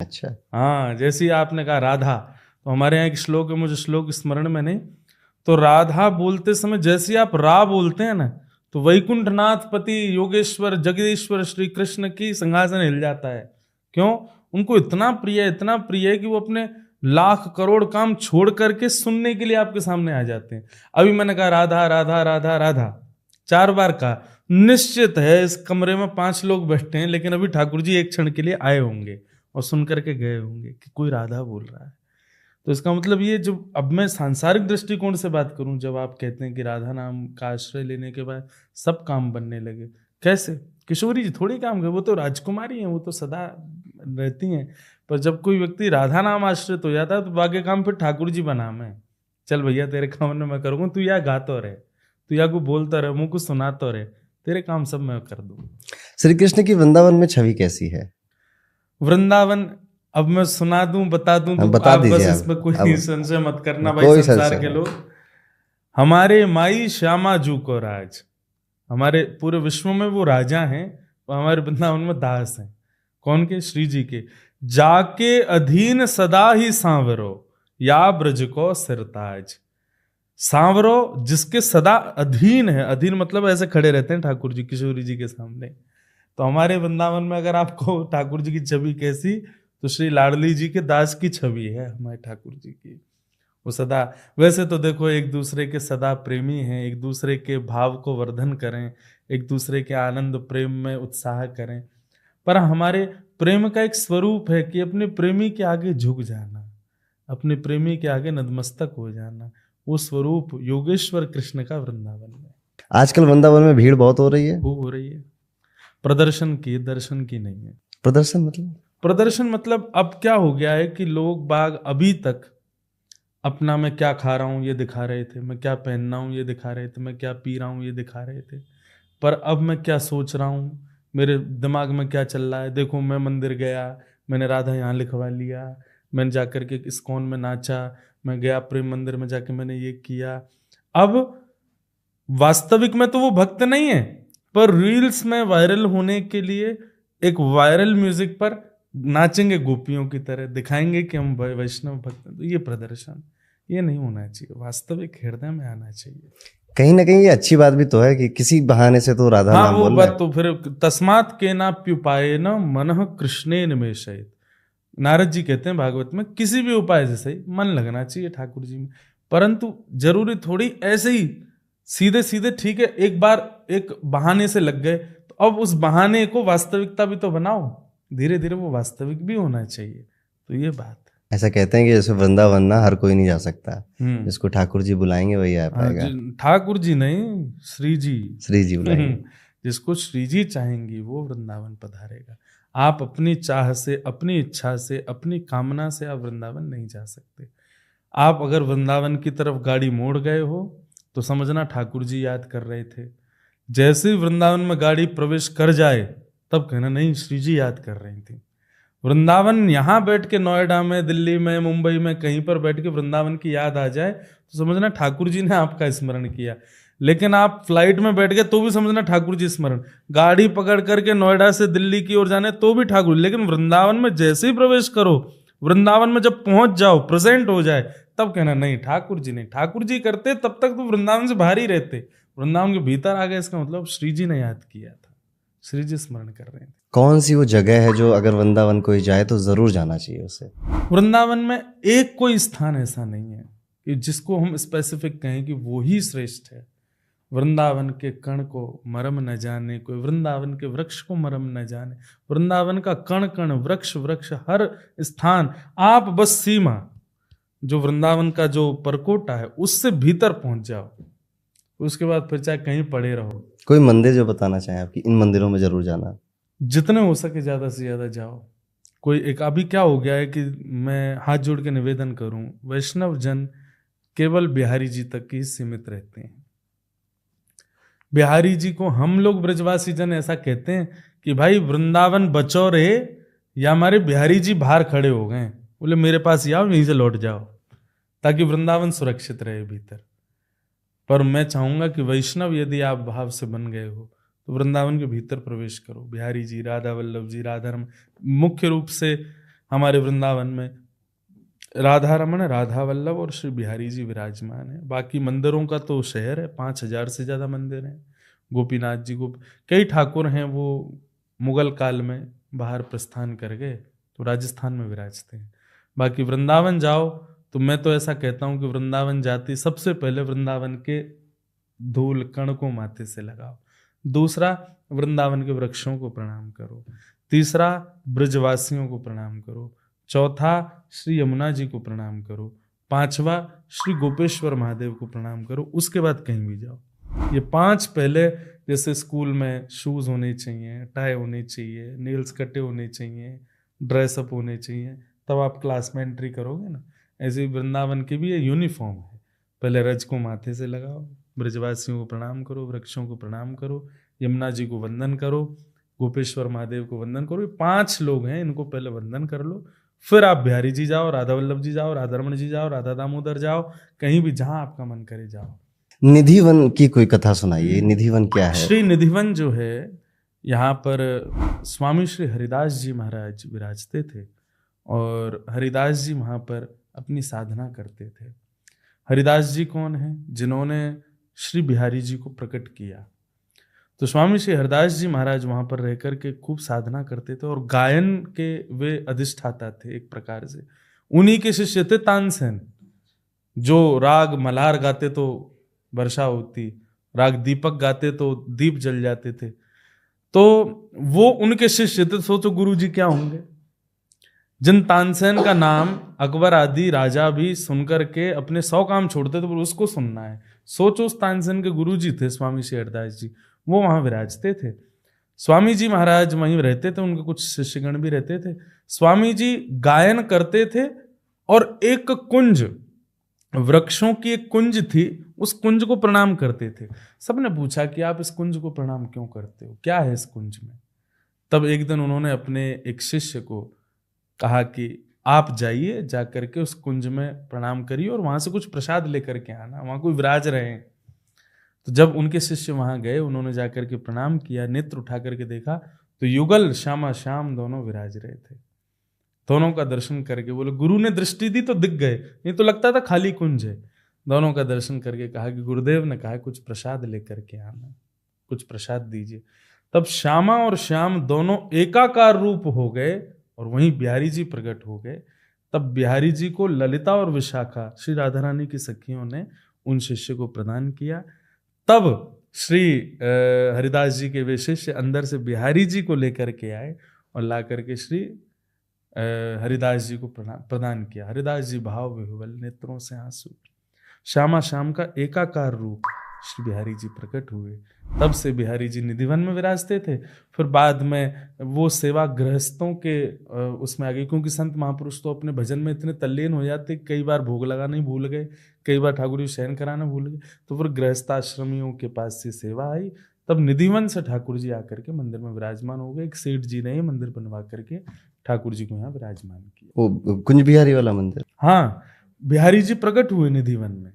अच्छा, हाँ, जैसे ही आपने कहा राधा, तो हमारे यहाँ एक श्लोक है, मुझे श्लोक स्मरण में नहीं, तो राधा बोलते समय जैसे ही आप रा बोलते हैं ना, तो वैकुंठनाथ पति योगेश्वर जगदीश्वर श्री कृष्ण की सिंहासन हिल जाता है। क्यों? उनको इतना प्रिय है कि वो अपने लाख करोड़ काम छोड़ करके सुनने के लिए आपके सामने आ जाते हैं। अभी मैंने कहा राधा राधा राधा राधा 4 बार कहा, निश्चित है इस कमरे में 5 लोग बैठे हैं, लेकिन अभी ठाकुर जी एक क्षण के लिए आए होंगे और सुन करके गए होंगे कि कोई राधा बोल रहा है। तो इसका मतलब ये, जो अब मैं सांसारिक दृष्टिकोण से बात करूं, जब आप कहते हैं कि राधा नाम का आश्रय लेने के बाद सब काम बनने लगे, कैसे? किशोरी जी थोड़ी काम कर, वो तो राजकुमारी हैं, वो तो सदा रहती हैं। पर जब कोई व्यक्ति राधा नाम आश्रित हो जाता है तो बाकी काम फिर ठाकुर जी बना में, चल भैया तेरे काम में मैं करूंगा, तू या गाता रहे, तू या को बोलता रहे, मुंह को सुनाता रहे, तेरे काम सब मैं कर दूं। श्री कृष्ण की वृंदावन में छवि कैसी है? वृंदावन अब मैं सुना दूं, बता दूं, तो बता आप बस दीजिए। इसमें कोई संशय मत करना भाई, कोई संसार संशय के नहीं। लोग। हमारे माई श्यामा जू को राज, हमारे पूरे विश्व में वो राजा हैं, वो हमारे वृंदावन में दास हैं। कौन के? श्री जी के। जाके अधीन सदा ही सांवरो, या ब्रज को सिरताज। सांवरो जिसके सदा अधीन है, अधीन मतलब ऐसे खड़े रहते हैं ठाकुर जी किशोरी जी के सामने। तो हमारे वृंदावन में अगर आपको ठाकुर जी की छवि कैसी, तो श्री लाडली जी के दास की छवि है हमारे ठाकुर जी की। वो सदा, वैसे तो देखो एक दूसरे के सदा प्रेमी हैं, एक दूसरे के भाव को वर्धन करें, एक दूसरे के आनंद प्रेम में उत्साह करें, पर हमारे प्रेम का एक स्वरूप है कि अपने प्रेमी के आगे झुक जाना, अपने प्रेमी के आगे नतमस्तक हो जाना। वो स्वरूप योगेश्वर कृष्ण का वृंदावन में। आजकल वृंदावन में भीड़ बहुत हो रही है। वो हो रही है प्रदर्शन की, दर्शन की नहीं है। प्रदर्शन मतलब? प्रदर्शन मतलब अब क्या हो गया है कि लोग बाग अभी तक अपना मैं क्या खा रहा हूं ये दिखा रहे थे, मैं क्या पहनना हूं ये दिखा रहे थे, मैं क्या पी रहा हूं ये दिखा रहे थे, पर अब मैं क्या सोच रहा हूं, मेरे दिमाग में क्या चल रहा है, देखो मैं मंदिर गया, मैंने राधा यहाँ लिखवा लिया, मैंने जाकर के इस्कॉन में नाचा, मैं गया प्रेम मंदिर में जाके मैंने ये किया। अब वास्तविक में तो वो भक्त नहीं है, पर रील्स में वायरल होने के लिए एक वायरल म्यूजिक पर नाचेंगे गोपियों की तरह, दिखाएंगे कि हम वैष्णव भक्त हैं। तो ये प्रदर्शन, ये नहीं होना चाहिए, वास्तविक हृदय में आना चाहिए। कहीं ना कहीं ये अच्छी बात भी तो है कि किसी बहाने से तो राधा हाँ, नाम वो बोल बात रहे तो फिर तस्मात् केनाप्युपाय न मनः कृष्णे निमेषयेत्। नारद जी कहते हैं भागवत में, किसी भी उपाय से सही मन लगना चाहिए ठाकुर जी में, परंतु जरूरी थोड़ी ऐसे ही सीधे सीधे, ठीक है एक बार एक बहाने से लग गए, तो अब उस बहाने को वास्तविकता भी तो बनाओ, धीरे धीरे वो वास्तविक भी होना चाहिए। तो ये बात है। ऐसा कहते हैं कि जैसे वृंदावन ना हर कोई नहीं जा सकता, हम्म, जिसको ठाकुर जी बुलाएंगे वही आ हाँ, पाएगा। ठाकुर जी नहीं, श्री जी। श्री जी बुलाएंगे। जिसको श्री जी चाहेंगी वो वृंदावन पधारेगा। आप अपनी चाह से, अपनी इच्छा से, अपनी कामना से आप वृंदावन नहीं जा सकते। आप अगर वृंदावन की तरफ गाड़ी मोड़ गए हो तो समझना ठाकुर जी याद कर रहे थे। जैसे ही वृंदावन में गाड़ी प्रवेश कर जाए तब कहना नहीं, श्री जी याद कर रही थी। वृंदावन यहाँ बैठ के, नोएडा में, दिल्ली में, मुंबई में कहीं पर बैठ के वृंदावन की याद आ जाए तो समझना ठाकुर जी ने आपका स्मरण किया। लेकिन आप फ्लाइट में बैठ गए तो भी समझना ठाकुर जी स्मरण, गाड़ी पकड़ करके नोएडा से दिल्ली की ओर जाने तो भी ठाकुर, लेकिन वृंदावन में जैसे ही प्रवेश करो, वृंदावन में जब पहुंच जाओ, प्रेजेंट हो जाए, तब कहना नहीं ठाकुर जी नहीं। ठाकुर जी करते तब तक तो वृंदावन से बाहर ही रहते, वृंदावन के भीतर आ गए, इसका मतलब श्री जी ने याद किया था, श्री जी स्मरण कर रहे थे। कौन सी वो जगह है जो अगर वृंदावन कोई जाए तो जरूर जाना चाहिए उसे? वृंदावन में एक कोई स्थान ऐसा नहीं है कि जिसको हम स्पेसिफिक कहें कि वो ही श्रेष्ठ है। वृंदावन के कण को मरम न जाने कोई, वृंदावन के वृक्ष को मरम न जाने, वृंदावन का कण कण, वृक्ष वृक्ष, हर स्थान, आप बस सीमा जो वृंदावन का जो परकोटा है उससे भीतर पहुंच जाओ, उसके बाद फिर चाहे कहीं पड़े रहो। कोई मंदिर जो बताना चाहें आपकी, इन मंदिरों में जरूर जाना? जितने हो सके ज्यादा से ज्यादा जाओ। कोई एक, अभी क्या हो गया है कि मैं हाथ जोड़ के निवेदन करूं, वैष्णव जन केवल बिहारी जी तक ही सीमित रहते हैं। बिहारी जी को हम लोग ब्रजवासी जन ऐसा कहते हैं कि भाई वृंदावन बचो रे, या हमारे बिहारी जी बाहर खड़े हो गए, बोले मेरे पास ही आओ, यहीं से लौट जाओ, ताकि वृंदावन सुरक्षित रहे भीतर। पर मैं चाहूंगा कि वैष्णव यदि आप भाव से बन गए हो तो वृंदावन के भीतर प्रवेश करो। बिहारी जी, राधा वल्लभ जी, राधा रमन, मुख्य रूप से हमारे वृंदावन में राधा रमन, राधा वल्लभ और श्री बिहारी जी विराजमान है। बाकी मंदिरों का तो शहर है, 5,000 से ज़्यादा मंदिर हैं। गोपीनाथ जी को कई ठाकुर हैं, वो मुगल काल में बाहर प्रस्थान कर गए तो राजस्थान में विराजते हैं। बाकी वृंदावन जाओ तो मैं तो ऐसा कहता हूँ कि वृंदावन जाती सबसे पहले वृंदावन के धूल कण को माथे से लगाओ, दूसरा वृंदावन के वृक्षों को प्रणाम करो, तीसरा ब्रजवासियों को प्रणाम करो, चौथा श्री यमुना जी को प्रणाम करो, पांचवा श्री गोपेश्वर महादेव को प्रणाम करो, उसके बाद कहीं भी जाओ। ये 5 पहले, जैसे स्कूल में शूज होने चाहिए, टाई होनी चाहिए, नेल्स कटे होने चाहिए, ड्रेसअप होने चाहिए, तब आप क्लास में एंट्री करोगे ना। ऐसे ही वृंदावन की भी ये यूनिफॉर्म है, पहले रज को माथे से लगाओ, ब्रजवासियों को प्रणाम करो, वृक्षों को प्रणाम करो, यमुना जी को वंदन करो, गोपेश्वर महादेव को वंदन करो। ये 5 लोग हैं, इनको पहले वंदन कर लो, फिर आप बिहारी जी जाओ, राधा वल्लभ जी जाओ, राधा रमण जी जाओ, राधा दामोदर जाओ, कहीं भी जहां आपका मन करे जाओ। निधिवन की कोई कथा सुनाइए। निधिवन क्या है? श्री निधिवन जो है, यहाँ पर स्वामी श्री हरिदास जी महाराज विराजते थे और हरिदास जी वहाँ पर अपनी साधना करते थे। हरिदास जी कौन है? जिन्होंने श्री बिहारी जी को प्रकट किया। तो स्वामी श्री हरिदास जी महाराज वहाँ पर रह कर के खूब साधना करते थे और गायन के वे अधिष्ठाता थे एक प्रकार से। उन्हीं के शिष्य थे तानसेन, जो राग मल्हार गाते तो वर्षा होती, राग दीपक गाते तो दीप जल जाते थे। तो वो उनके शिष्य थे। सोचो गुरु जी क्या होंगे। जिन तानसेन का नाम अकबर आदि राजा भी सुनकर के अपने 100 काम छोड़ते थे पर उसको सुनना है। सोचो उस तानसेन के गुरु जी थे स्वामी श्री हरिदास जी, वो वहां विराजते थे। स्वामी जी महाराज वहीं रहते थे, उनके कुछ शिष्यगण भी रहते थे। स्वामी जी गायन करते थे और एक कुंज, वृक्षों की एक कुंज थी, उस कुंज को प्रणाम करते थे। सबने पूछा कि आप इस कुंज को प्रणाम क्यों करते हो, क्या है इस कुंज में? तब एक दिन उन्होंने अपने एक शिष्य को कहा कि आप जाइए, जाकर के उस कुंज में प्रणाम करिए और वहां से कुछ प्रसाद लेकर के आना, वहां कोई विराज रहे हैं। तो जब उनके शिष्य वहां गए, उन्होंने जाकर के प्रणाम किया, नेत्र उठा करके देखा तो युगल श्यामा श्याम दोनों विराज रहे थे। दोनों का दर्शन करके बोले, गुरु ने दृष्टि दी तो दिख गए, नहीं तो लगता था खाली कुंज है। दोनों का दर्शन करके कहा कि गुरुदेव ने कहा कुछ प्रसाद लेकर के आना, कुछ प्रसाद दीजिए। तब श्यामा और श्याम दोनों एकाकार रूप हो गए और वहीं बिहारी जी प्रकट हो गए। तब बिहारी जी को ललिता और विशाखा श्री राधा रानी की सखियों ने उन शिष्य को प्रदान किया। तब श्री हरिदास जी के वे शिष्य अंदर से बिहारी जी को लेकर के आए और ला करके श्री हरिदास जी को प्रदान किया। हरिदास जी भाव विह्वल, नेत्रों से आंसू, श्यामा श्याम का एकाकार रूप श्री बिहारी जी प्रकट हुए। तब से बिहारी जी निधिवन में विराजते थे। फिर बाद में वो सेवा गृहस्थों के उसमें आ गई, क्योंकि संत महापुरुष तो अपने भजन में इतने तल्लीन हो जाते, कई बार भोग लगाना ही भूल गए, कई बार ठाकुर जी शयन कराना भूल गए। तो फिर गृहस्थाश्रमियों के पास से सेवा आई, तब निधिवन से ठाकुर जी आकर के मंदिर में विराजमान हो गए। एक सेठ जी ने मंदिर बनवा करके ठाकुर जी को यहाँ विराजमान किया। वो कुंज बिहारी वाला मंदिर? हाँ, बिहारी जी प्रकट हुए निधिवन में।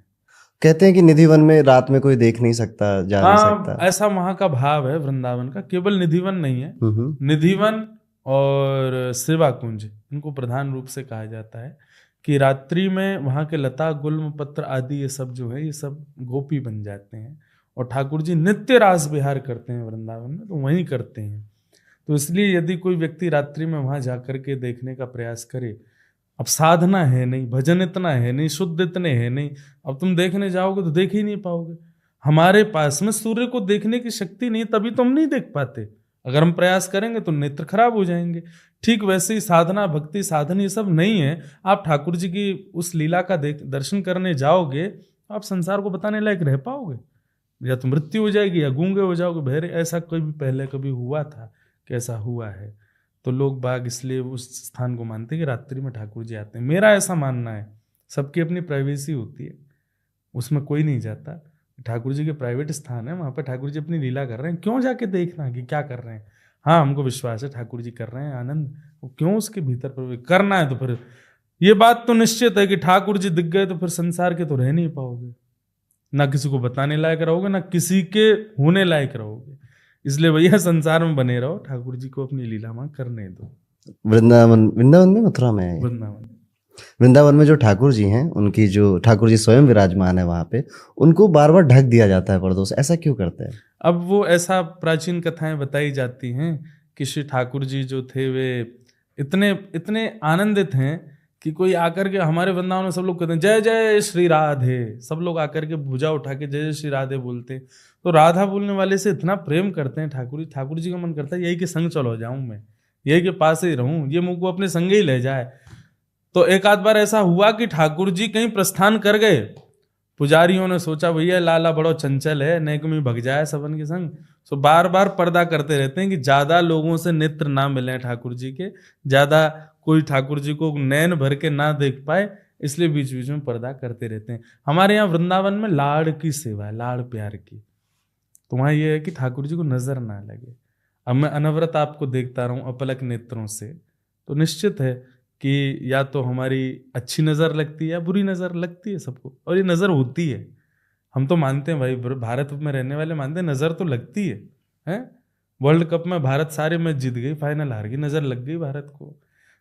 कहते हैं कि निधिवन में रात में कोई देख नहीं सकता, जा नहीं सकता। ऐसा वहां का भाव है वृंदावन का। केवल निधिवन नहीं है, निधिवन और सेवा कुंज, इनको प्रधान रूप से कहा जाता है कि रात्रि में वहां के लता गुल्म पत्र आदि ये सब जो है, ये सब गोपी बन जाते हैं और ठाकुर जी नित्य रास विहार करते हैं वृंदावन में, तो वहीं करते हैं। तो इसलिए यदि कोई व्यक्ति रात्रि में वहां जाकर के देखने का प्रयास करे, अब साधना है नहीं, भजन इतना है नहीं, शुद्ध इतने है नहीं, अब तुम देखने जाओगे तो देख ही नहीं पाओगे। हमारे पास में सूर्य को देखने की शक्ति नहीं, तभी तो हम नहीं देख पाते। अगर हम प्रयास करेंगे तो नेत्र खराब हो जाएंगे। ठीक वैसे ही साधना, भक्ति, साधन ये सब नहीं है। आप ठाकुर जी की उस लीला का दर्शन करने जाओगे, आप संसार को बताने लायक रह पाओगे? या तो मृत्यु हो जाएगी या गूंगे हो जाओगे, बहरे। ऐसा कोई भी पहले कभी हुआ था? कैसा हुआ है? तो लोग बाग इसलिए उस स्थान को मानते हैं कि रात्रि में ठाकुर जी आते हैं। मेरा ऐसा मानना है, सबकी अपनी प्राइवेसी होती है, उसमें कोई नहीं जाता। ठाकुर जी के प्राइवेट स्थान है, वहाँ पर ठाकुर जी अपनी लीला कर रहे हैं, क्यों जाके देखना कि क्या कर रहे हैं? हाँ, हमको विश्वास है ठाकुर जी कर रहे हैं आनंद, क्यों उसके भीतर प्रवेश करना है? तो फिर ये बात तो निश्चित है कि ठाकुर जी दिख गए तो फिर संसार के तो रह नहीं पाओगे, ना किसी को बताने लायक रहोगे, ना किसी के होने लायक रहोगे। इसलिए भैया संसार में बने रहो, ठाकुर जी को अपनी लीला में करने दो। वृंदावन वृंदावन में मथुरा में है ये? वृंदावन। वृंदावन में जो ठाकुर जी हैं, उनकी जो ठाकुर जी स्वयं विराजमान है वहाँ पे, उनको बार बार ढक दिया जाता है पर्दों से, ऐसा क्यों करते हैं? अब वो ऐसा प्राचीन कथाएं बताई जाती हैं कि श्री ठाकुर जी जो थे वे इतने इतने आनंदित हैं कि कोई आकर के, हमारे वृंदावन में सब लोग कहते हैं जय जय श्री राधे, सब लोग आकर के भुजा उठा के जय जय श्री राधे बोलते हैं। तो राधा बोलने वाले से इतना प्रेम करते हैं ठाकुर जी का मन करता है यही के संग चलो जाऊं, मैं यही के पास ही रहूं, ये मुझको अपने संग ही ले जाए। तो एक आध बार ऐसा हुआ कि ठाकुर जी कहीं प्रस्थान कर गए, पुजारियों ने सोचा भैया लाला बड़ो चंचल है, नेक में भग जाए सबन के संग, सो बार बार पर्दा करते रहते हैं कि ज्यादा लोगों से नेत्र ना मिले ठाकुर जी के, ज्यादा कोई ठाकुर जी को नैन भर के ना देख पाए, इसलिए बीच बीच में पर्दा करते रहते हैं। हमारे यहाँ वृंदावन में लाड़ की सेवा है, लाड़ प्यार की, तो वहाँ ये है कि ठाकुर जी को नजर ना लगे। अब मैं अनवरत आपको देखता रहूं अपलक नेत्रों से, तो निश्चित है कि या तो हमारी अच्छी नज़र लगती है या बुरी नज़र लगती है सबको, और ये नज़र होती है। हम तो मानते हैं भाई, भारत में रहने वाले मानते हैं नज़र तो लगती है, हैं? वर्ल्ड कप में भारत सारे मैच जीत गई, फाइनल हार गई, नज़र लग गई भारत को,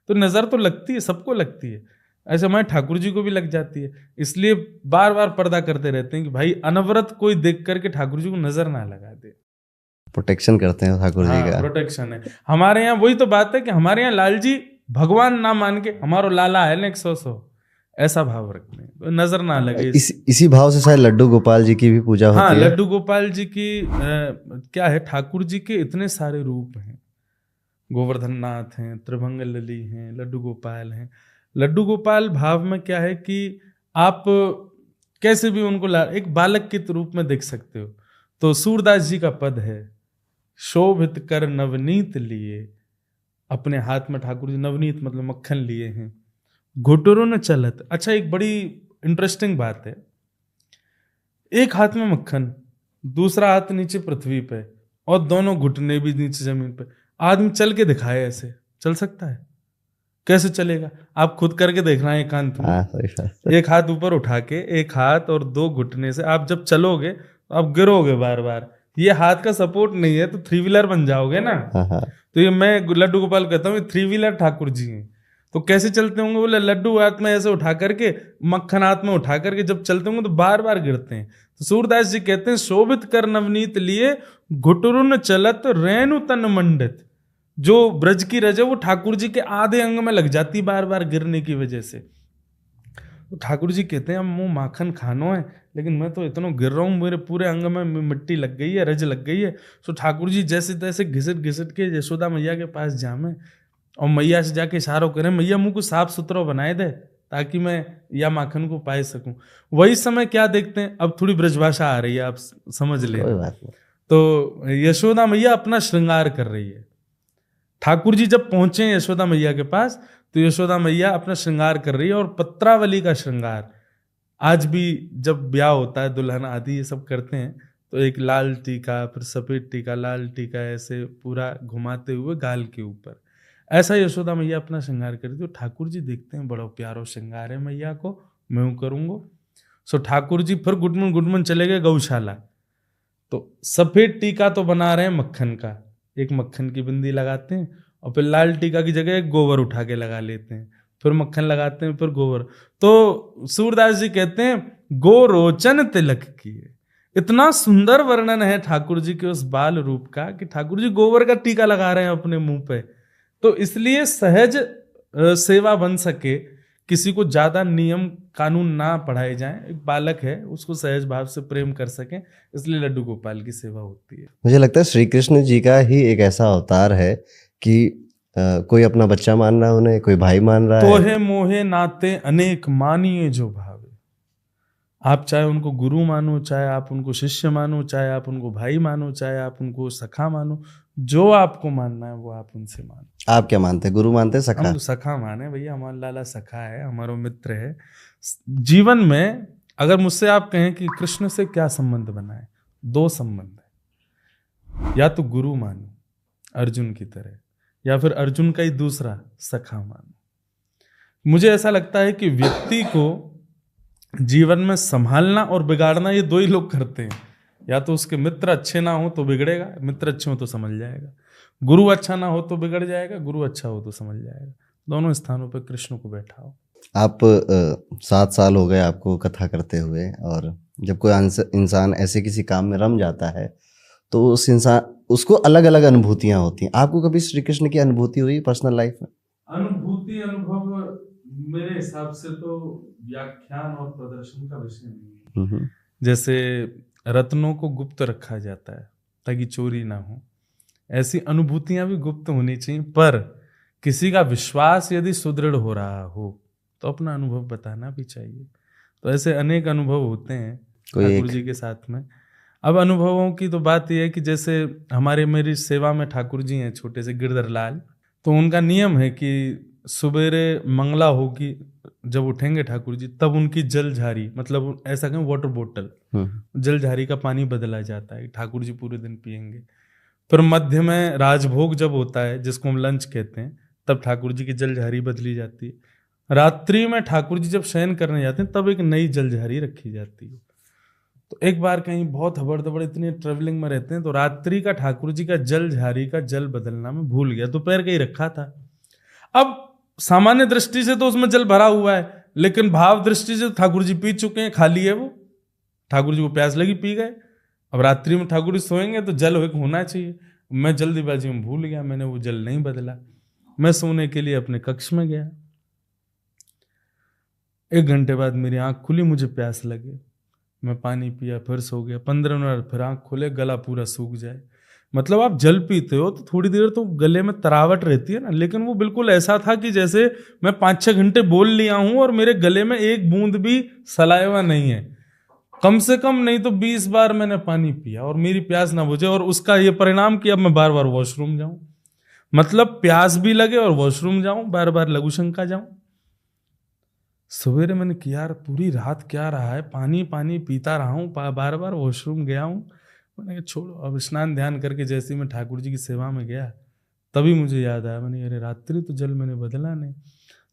तो नज़र तो लगती है, सबको लगती है। ऐसे हमारे ठाकुर जी को भी लग जाती है, इसलिए बार बार पर्दा करते रहते हैं कि भाई अनवरत कोई देख करके ठाकुर जी को नज़र ना लगा दे। प्रोटेक्शन करते हैं ठाकुर जी का। प्रोटेक्शन है हमारे यहाँ। वही तो बात है कि हमारे यहाँ लाल जी भगवान ना मान के हमारो लाला है ना 100 ऐसा भाव रखते हैं, तो नजर ना लगे। इसी भाव से शायद लड्डू गोपाल जी की भी पूजा होती है। हाँ, लड्डू गोपाल जी की क्या है, ठाकुर जी के इतने सारे रूप हैं, गोवर्धन नाथ हैं, त्रिभंग लली हैं, लड्डू गोपाल हैं। लड्डू गोपाल भाव में क्या है कि आप कैसे भी उनको एक बालक के रूप में देख सकते हो। तो सूरदास जी का पद है, शोभित कर नवनीत लिए, अपने हाथ में ठाकुर जी नवनीत मतलब मक्खन लिए हैं, घुटुरुन चलत। अच्छा, एक बड़ी इंटरेस्टिंग बात है, एक हाथ में मक्खन, दूसरा हाथ नीचे पृथ्वी पे, और दोनों घुटने भी नीचे जमीन पे। आदमी चल के दिखाए, ऐसे चल सकता है? कैसे चलेगा? आप खुद करके देखना है एकांत में। एक हाथ ऊपर उठा के, एक हाथ और दो घुटने से आप जब चलोगे तो आप गिरोगे बार बार, ये हाथ का सपोर्ट नहीं है तो 3 व्हीलर बन जाओगे ना। तो ये मैं लड्डू गोपाल कहता हूँ 3 व्हीलर ठाकुर जी हैं। तो कैसे चलते होंगे? बोले लड्डू हाथ में ऐसे उठा करके, मक्खन हाथ में उठा करके जब चलते होंगे तो बार बार गिरते हैं। तो सूरदास जी कहते हैं शोभित कर नवनीत लिए, घुटुरुन चलत रेणु तन मंडित। जो ब्रज की रज है वो ठाकुर जी के आधे अंग में लग जाती बार बार गिरने की वजह से। तो ठाकुर जी कहते हैं अब मुँह माखन खानो है, लेकिन मैं तो इतना गिर रहा हूँ, मेरे पूरे अंग में मिट्टी लग गई है, रज लग गई है। तो ठाकुर जी जैसे तैसे घिसट घिसट के यशोदा मैया के पास जामे और मैया से जाके इशारों करें, मैया मुँह को साफ सुथरा बनाए दे ताकि मैं या माखन को पाए सकूं। वही समय क्या देखते हैं, अब थोड़ी ब्रजभाषा आ रही है, आप समझ ले। तो यशोदा मैया अपना श्रृंगार कर रही है। ठाकुर जी जब पहुंचे यशोदा मैया के पास तो यशोदा मैया अपना श्रृंगार कर रही है, और पत्रावली का श्रृंगार आज भी जब ब्याह होता है, दुल्हन आदि ये सब करते हैं, तो एक लाल टीका, फिर सफेद टीका, लाल टीका, ऐसे पूरा घुमाते हुए गाल के ऊपर, ऐसा यशोदा मैया अपना श्रृंगार करती। तो ठाकुर जी देखते हैं बड़ा प्यारो श्रृंगार है मैया को, मैं यूँ करूँगा। सो ठाकुर जी फिर गुडमन चले गए गौशाला। तो सफेद टीका तो बना रहे हैं मक्खन का, एक मक्खन की बिंदी लगाते हैं, और फिर लाल टीका की जगह एक गोबर उठा के लगा लेते हैं, फिर मक्खन लगाते हैं, फिर गोबर। तो सूरदास जी कहते हैं गोरोचन तिलक किए। इतना सुंदर वर्णन है ठाकुर जी के उस बाल रूप का कि ठाकुर जी गोबर का टीका लगा रहे हैं अपने मुंह पे। तो इसलिए सहज सेवा बन सके, किसी को ज्यादा नियम कानून ना पढ़ाए जाएं, एक बालक है उसको सहज भाव से प्रेम कर सकें, इसलिए लड्डू गोपाल की सेवा होती है। मुझे लगता है श्री कृष्ण जी का ही एक ऐसा अवतार है कि कोई अपना बच्चा मान रहा है उन्हें, कोई भाई मान रहा है। तोहे मोहे नाते अनेक मानिए जो भावे। आप चाहे उनको गुरु मानो, चाहे आप उनको शिष्य मानो, चाहे आप उनको भाई मानो, चाहे आप उनको सखा मानो, जो आपको मानना है वो आप उनसे मानो। आप क्या मानते हैं, गुरु मानते हैं, सखा? हम सखा माने भैया, हमारा लाला सखा है, हमारा मित्र है। जीवन में अगर मुझसे आप कहें कि कृष्ण से क्या संबंध बनाए, 2 संबंध है, या तो गुरु मानो अर्जुन की तरह, या फिर अर्जुन का ही दूसरा सखा मानो। मुझे ऐसा लगता है कि व्यक्ति को जीवन में संभालना और बिगाड़ना ये 2 ही लोग करते हैं, या तो उसके मित्र अच्छे ना हो तो बिगड़ेगा, मित्र अच्छे हो तो समझ जाएगा। गुरु अच्छा ना हो तो बिगड़ जाएगा, गुरु अच्छा हो तो समझ जाएगा। दोनों स्थानों पर कृष्ण को बैठा हो। आप 7 साल हो गए आपको कथा करते हुए, और जब कोई इंसान ऐसे किसी काम में रम जाता है तो उस इंसान उसको अलग अलग अनुभूतियां होती हैं। आपको कभी श्री कृष्ण की अनुभूति हुई पर्सनल लाइफ में? अनुभूति अनुभव मेरे हिसाब से तो व्याख्यान और प्रदर्शन का विषय नहीं है। जैसे रत्नों को गुप्त रखा जाता है ताकि चोरी ना हो, ऐसी अनुभूतियां भी गुप्त होनी चाहिए। पर किसी का विश्वास यदि सुदृढ़ हो रहा हो तो अपना अनुभव बताना भी चाहिए। तो ऐसे अनेक अनुभव होते हैं ठाकुर जी के साथ में। अब अनुभवों की तो बात यह है कि जैसे मेरी सेवा में ठाकुर जी हैं छोटे से गिरधर लाल, तो उनका नियम है कि सवेरे मंगला होगी जब उठेंगे ठाकुर जी, तब उनकी जल झारी, मतलब ऐसा कहें वाटर बोतल, जल झारी का पानी बदला जाता है, ठाकुर जी पूरे दिन पियेंगे। फिर मध्य में राजभोग जब होता है, जिसको हम लंच कहते हैं, तब ठाकुर जी की जल झारी बदली जाती है। रात्रि में ठाकुर जी जब शयन करने जाते हैं तब एक नई जल झारी रखी जाती है। तो एक बार कहीं बहुत हबड़ इतनी ट्रेवलिंग में रहते हैं तो रात्रि का ठाकुर जी का जल झारी का जल बदलना मैं भूल गया, दोपहर का ही रखा था। अब सामान्य दृष्टि से तो उसमें जल भरा हुआ है, लेकिन भाव दृष्टि से ठाकुर जी पी चुके हैं, खाली है वो। ठाकुर जी को प्यास लगी, पी गए। अब रात्रि में ठाकुर जी सोएंगे तो जल होना चाहिए। मैं जल्दीबाजी में भूल गया, मैंने वो जल नहीं बदला। मैं सोने के लिए अपने कक्ष में गया। 1 घंटे बाद मेरी आंख खुली, मुझे प्यास लगे, मैं पानी पिया, फिर सो गया। 15 मिनट फिर आंख खोले, गला पूरा सूख जाए। मतलब आप जल पीते हो तो थोड़ी देर तो गले में तरावट रहती है ना, लेकिन वो बिल्कुल ऐसा था कि जैसे मैं 5-6 घंटे बोल लिया हूं और मेरे गले में एक बूंद भी सलाइवा नहीं है। कम से कम नहीं तो 20 बार मैंने पानी पिया और मेरी प्यास ना बुझे, और उसका ये परिणाम कि अब मैं बार बार वॉशरूम जाऊं। मतलब प्यास भी लगे और वॉशरूम जाऊं, बार बार लघु शंका जाऊं। सवेरे मैंने किया, यार पूरी रात क्या रहा है, पानी पानी पीता रहा हूँ, बार बार वॉशरूम गया हूँ। मैंने कहा छोड़ो। अब स्नान ध्यान करके जैसे ही मैं ठाकुर जी की सेवा में गया, तभी मुझे याद आया, मैंने अरे रात्रि तो जल मैंने बदला नहीं।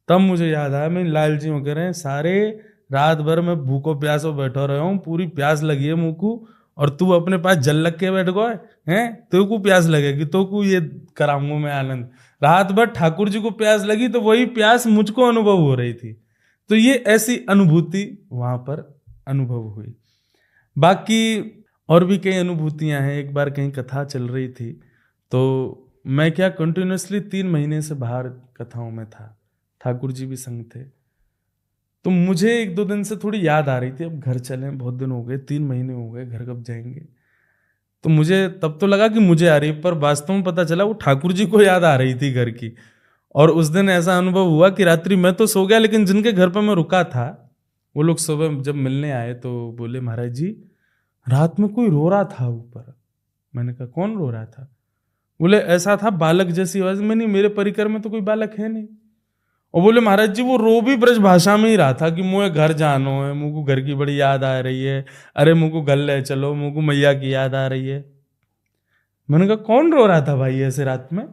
तब मुझे याद आया, मैं लाल जी कह रहे हैं सारे रात भर मैं भूखो प्यासो बैठो रहा हूँ, पूरी प्यास लगी है मुँह को, और तू अपने पास जल लग के बैठ गो है, तो को प्यास लगेगी तो को ये कराऊंगा मैं आनंद। रात भर ठाकुर जी को प्यास लगी तो वही प्यास मुझको अनुभव हो रही थी। तो ये ऐसी अनुभूति वहां पर अनुभव हुई। बाकी और भी कई अनुभूतियां हैं। एक बार कहीं कथा चल रही थी तो मैं क्या कंटिन्यूसली 3 महीने से बाहर कथाओं में था, ठाकुर जी भी संग थे। तो मुझे 1-2 दिन से थोड़ी याद आ रही थी, अब घर चलें, बहुत दिन हो गए, 3 महीने हो गए, घर कब जाएंगे। तो मुझे तब तो लगा कि मुझे आ रही, पर वास्तव में पता चला वो ठाकुर जी को याद आ रही थी घर की। और उस दिन ऐसा अनुभव हुआ कि रात्रि मैं तो सो गया, लेकिन जिनके घर पर मैं रुका था वो लोग सुबह जब मिलने आए तो बोले महाराज जी रात में कोई रो रहा था ऊपर। मैंने कहा कौन रो रहा था? बोले ऐसा था बालक जैसी आवाज में। नहीं, मेरे परिकर में तो कोई बालक है नहीं। और बोले महाराज जी वो रो भी ब्रज भाषा में ही रहा था कि मुझे घर जानो है, मुझ को घर की बड़ी याद आ रही है, अरे मुझ को घर ले चलो, मुझ को मैया की याद आ रही है। मैंने कहा कौन रो रहा था भाई ऐसे रात में?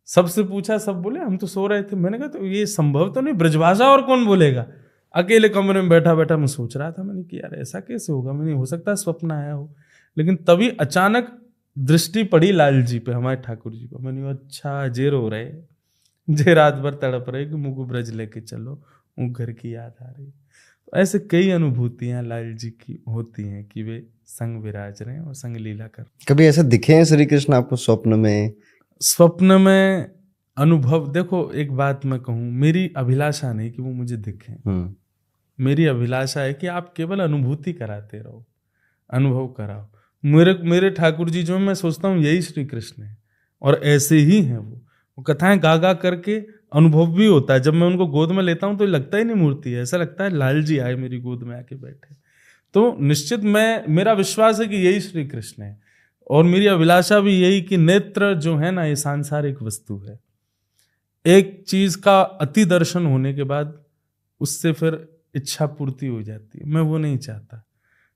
सबसे पूछा, सब बोले हम तो सो रहे थे। मैंने कहा तो ये संभव तो नहीं, ब्रजभाषा और कौन बोलेगा? अकेले कमरे में बैठा बैठा मैं सोच रहा था, मैंने कि यार ऐसा कैसे होगा, मैंने हो सकता है स्वप्न आया हो। लेकिन तभी अचानक दृष्टि पड़ी लाल जी पे, हमारे ठाकुर जी को। मैंने अच्छा जे रो रहे, जे रात भर तड़प रहे कि मुझको ब्रज लेके चलो, वो घर की याद आ रही। तो ऐसे कई अनुभूतियां लाल जी की होती हैं कि वे संग विराज रहे हैं और संग लीला कर। कभी ऐसे दिखे हैं श्री कृष्ण आपको स्वप्न में? स्वप्न में अनुभव, देखो एक बात मैं कहूँ, मेरी अभिलाषा नहीं कि वो मुझे दिखें। मेरी अभिलाषा है कि आप केवल अनुभूति कराते रहो, अनुभव कराओ। मेरे ठाकुर जी जो मैं सोचता हूँ यही श्री कृष्ण है, और ऐसे ही हैं वो कथाएं गा गा करके अनुभव भी होता है। जब मैं उनको गोद में लेता हूँ तो लगता ही नहीं मूर्ति है, ऐसा लगता है लाल जी आए मेरी गोद में आके बैठे। तो निश्चित मेरा विश्वास है कि यही श्री कृष्ण है, और मेरी अभिलाषा भी यही कि नेत्र जो है ना, ये सांसारिक वस्तु है। एक चीज का अति दर्शन होने के बाद उससे फिर इच्छा पूर्ति हो जाती है। मैं वो नहीं चाहता।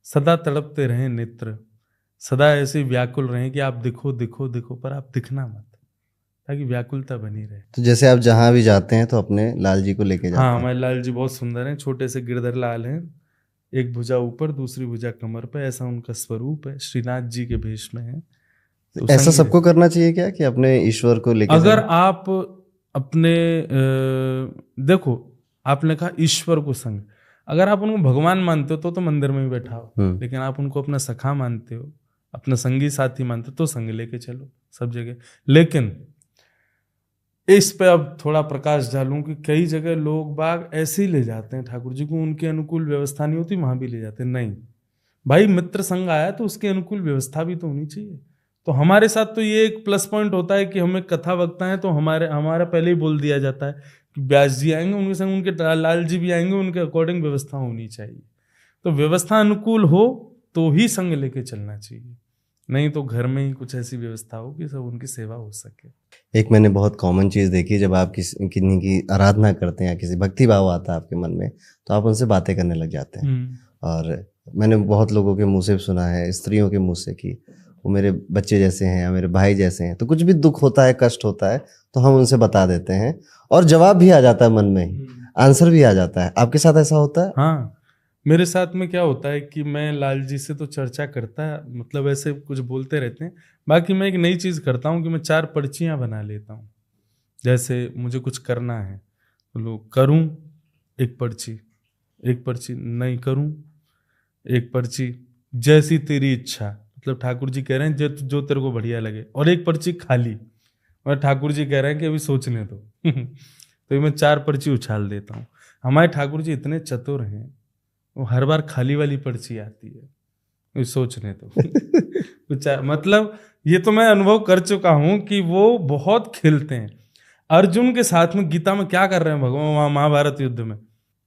सदा तड़पते रहें नेत्र, सदा ऐसे व्याकुल रहें कि आप दिखो दिखो दिखो, पर आप दिखना मत, ताकि व्याकुलता बनी रहे। तो जैसे आप जहां भी जाते हैं तो अपने लाल जी को लेके जाते हैं? हाँ, हमारे लाल जी बहुत सुंदर हैं, छोटे से गिरधर लाल हैं, एक भुजा ऊपर दूसरी भुजा कमर पे, ऐसा उनका स्वरूप है, श्रीनाथ जी के भेष में है। तो ऐसा संगी सबको करना चाहिए क्या कि अपने ईश्वर को लेके अगर चलें? आप अपने देखो, आपने कहा ईश्वर को संग, अगर आप उनको भगवान मानते हो तो मंदिर में ही बैठा हो, लेकिन आप उनको अपना सखा मानते हो, अपना संगी साथी मानते हो, तो संग लेके चलो सब जगह। लेकिन इस पे अब थोड़ा प्रकाश डालूं कि कई जगह लोग बाग ऐसे ही ले जाते हैं ठाकुर जी को, उनके अनुकूल व्यवस्था नहीं होती वहां भी ले जाते हैं। नहीं भाई, मित्र संग आया तो उसके अनुकूल व्यवस्था भी तो होनी चाहिए। तो हमारे साथ तो ये एक प्लस पॉइंट होता है कि हम एक कथा वक्ता है, तो हमारा पहले ही बोल दिया जाता है कि व्यास जी आएंगे, उनके संग उनके लाल जी भी आएंगे, उनके अकॉर्डिंग व्यवस्था होनी चाहिए। तो व्यवस्था अनुकूल हो तो ही संग लेके चलना चाहिए, नहीं तो घर में ही कुछ ऐसी व्यवस्था हो कि सब उनकी सेवा हो सके। एक मैंने बहुत कॉमन चीज़ देखी, जब आप किन्हीं की आराधना करते हैं या किसी भक्ति भाव आता है आपके मन में, तो आप उनसे बातें करने लग जाते हैं। और मैंने बहुत लोगों के मुंह से सुना है, स्त्रियों के मुंह से, कि वो मेरे बच्चे जैसे हैं या मेरे भाई जैसे हैं। तो कुछ भी दुख होता है, कष्ट होता है, तो हम उनसे बता देते हैं और जवाब भी आ जाता है, मन में ही आंसर भी आ जाता है। आपके साथ ऐसा होता है? हाँ, मेरे साथ में क्या होता है कि मैं लाल जी से तो चर्चा करता है, मतलब ऐसे कुछ बोलते रहते हैं। बाकी मैं एक नई चीज़ करता हूँ कि मैं 4 पर्चियाँ बना लेता हूँ। जैसे मुझे कुछ करना है तो लोग करूँ एक पर्ची, एक पर्ची नहीं करूँ एक पर्ची, जैसी तेरी इच्छा, मतलब ठाकुर जी कह रहे हैं जो तेरे को बढ़िया लगे, और एक पर्ची खाली, और ठाकुर जी कह रहे हैं कि अभी सोचने दो। तो ये मैं 4 पर्ची उछाल देता हूँ। हमारे ठाकुर जी इतने चतुर हैं, वो हर बार खाली वाली पर्ची आती है, सोचने तो कुछ मतलब ये तो मैं अनुभव कर चुका हूं कि वो बहुत खेलते हैं। अर्जुन के साथ में गीता में क्या कर रहे हैं भगवान, वहां महाभारत युद्ध में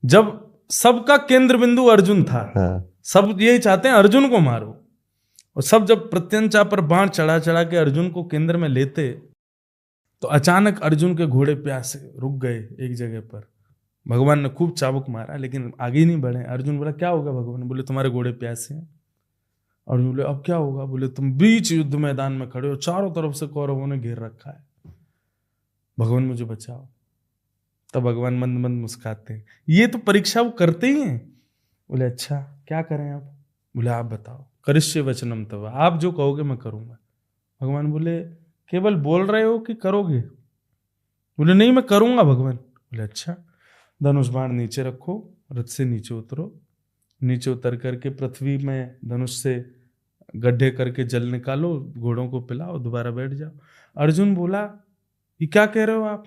जब सबका केंद्र बिंदु अर्जुन था, हाँ। सब यही चाहते हैं अर्जुन को मारो, और सब जब प्रत्यंचा पर बाण चढ़ा चढ़ा के अर्जुन को केंद्र में लेते, तो अचानक अर्जुन के घोड़े प्यासे रुक गए एक जगह पर। भगवान ने खूब चाबुक मारा लेकिन आगे ही नहीं बढ़े। अर्जुन बोला क्या होगा, भगवान बोले तुम्हारे घोड़े प्यासे हैं। अर्जुन बोले अब क्या होगा, बोले तुम बीच युद्ध मैदान में खड़े हो, चारों तरफ से कौरवों ने घेर रखा है, भगवान मुझे बचाओ। तब भगवान मंद मंद मुस्काते हैं। ये तो परीक्षा वो करते ही हैं। बोले अच्छा क्या करें आप, बोले आप बताओ, करिष्ये वचनम तव, आप जो कहोगे मैं करूंगा। भगवान बोले केवल बोल रहे हो कि करोगे, बोले नहीं मैं करूंगा भगवान। बोले अच्छा, धनुष बाण नीचे रखो, रथ से नीचे उतरो, नीचे उतर करके पृथ्वी में धनुष से गड्ढे करके जल निकालो, घोड़ों को पिलाओ, दोबारा बैठ जाओ। अर्जुन बोला ये क्या कह रहे हो आप,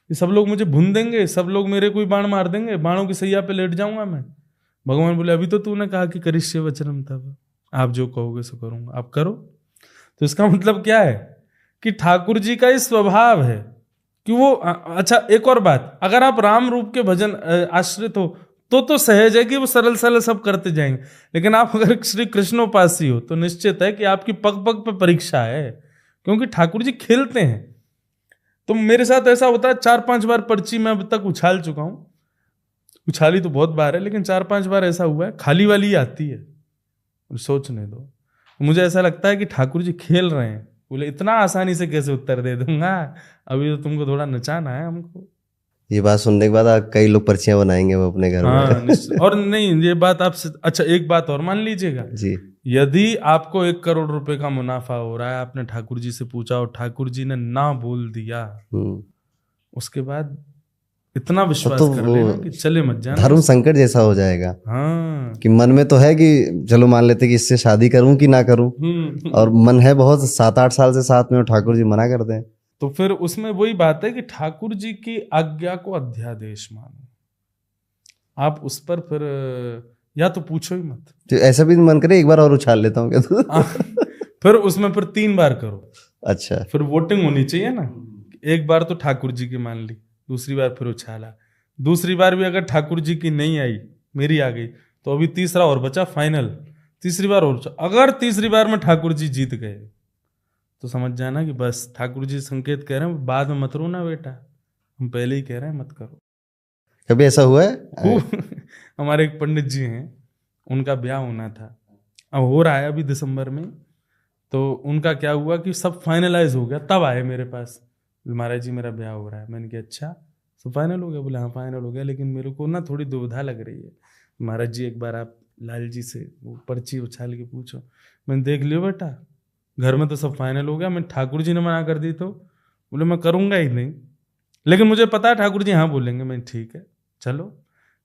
ये सब लोग मुझे भून देंगे, सब लोग मेरे कोई बाण मार देंगे, बाणों की सैया पे लेट जाऊंगा मैं। भगवान बोले अभी तो तूने कहा कि करिष्ये वचनम तव, आप जो कहोगे सो करूंगा, आप करो। तो इसका मतलब क्या है कि ठाकुर जी का ये स्वभाव है कि वो अच्छा एक और बात, अगर आप राम रूप के भजन आश्रित हो तो सहज है कि वो सरल सरल सब करते जाएंगे। लेकिन आप अगर श्री कृष्णोपासी हो तो निश्चित है कि आपकी पग पग पे परीक्षा है, क्योंकि ठाकुर जी खेलते हैं। तो मेरे साथ ऐसा होता है, 4-5 बार पर्ची मैं अब तक उछाल चुका हूं, उछाली तो बहुत बार है लेकिन 4-5 बार ऐसा हुआ है खाली वाली ही आती है, सोचने दो। मुझे ऐसा लगता है कि ठाकुर जी खेल रहे हैं, बोले इतना आसानी से कैसे उत्तर दे दूंगा, अभी तो तुमको थोड़ा नचाना है हमको। ये बात सुनने के बाद कई लोग पर्चियां बनाएंगे वो अपने घर हाँ में। और नहीं ये बात आपसे, अच्छा एक बात और मान लीजिएगा जी। यदि आपको 1 करोड़ रुपए का मुनाफा हो रहा है, आपने ठाकुर जी से पूछा और ठाकुर जी ने ना बोल दिया, उसके बाद इतना विश्वास तो कर वो लेना कि चले मत जाना, धर्म संकट जैसा हो जाएगा। हाँ कि मन में तो है कि चलो मान लेते कि इससे शादी करूं कि ना करूं, और मन है बहुत 7-8 साल से साथ में, ठाकुर जी मना कर दें, तो फिर उसमें वही बात है कि ठाकुर जी की आज्ञा को अध्यादेश मानो, आप उस पर फिर या तो पूछो ही मत। तो ऐसा भी मन करे एक बार और उछाल लेता हूँ क्या तो? फिर उसमें फिर 3 बार करो। अच्छा, फिर वोटिंग होनी चाहिए ना, एक बार तो ठाकुर जी की मान ली, दूसरी बार फिर उछाला, दूसरी बार भी अगर ठाकुर जी की नहीं आई, मेरी आ गई, तो अभी तीसरा और बचा फाइनल, तीसरी बार और। अगर तीसरी बार में ठाकुर जी जीत गए तो समझ जाना कि बस ठाकुर जी संकेत कह रहे हैं बाद में मत रोना बेटा, हम पहले ही कह रहे हैं मत करो। कभी ऐसा हुआ है? खूब हमारे एक पंडित जी हैं, उनका ब्याह होना था, अब हो रहा है अभी दिसंबर में। तो उनका क्या हुआ कि सब फाइनलाइज हो गया, तब आए मेरे पास, महाराज जी मेरा ब्याह हो रहा है। मैंने कहा अच्छा सब फाइनल हो गया, बोले हाँ फाइनल हो गया, लेकिन मेरे को ना थोड़ी दुविधा लग रही है, महाराज जी एक बार आप लाल जी से वो पर्ची उछाल के पूछो। मैंने देख लियो बेटा, घर में तो सब फाइनल हो गया, मैं ठाकुर जी ने मना कर दी तो बोले मैं करूँगा ही नहीं, लेकिन मुझे पता है ठाकुर जी हाँ बोलेंगे। मैं ठीक है चलो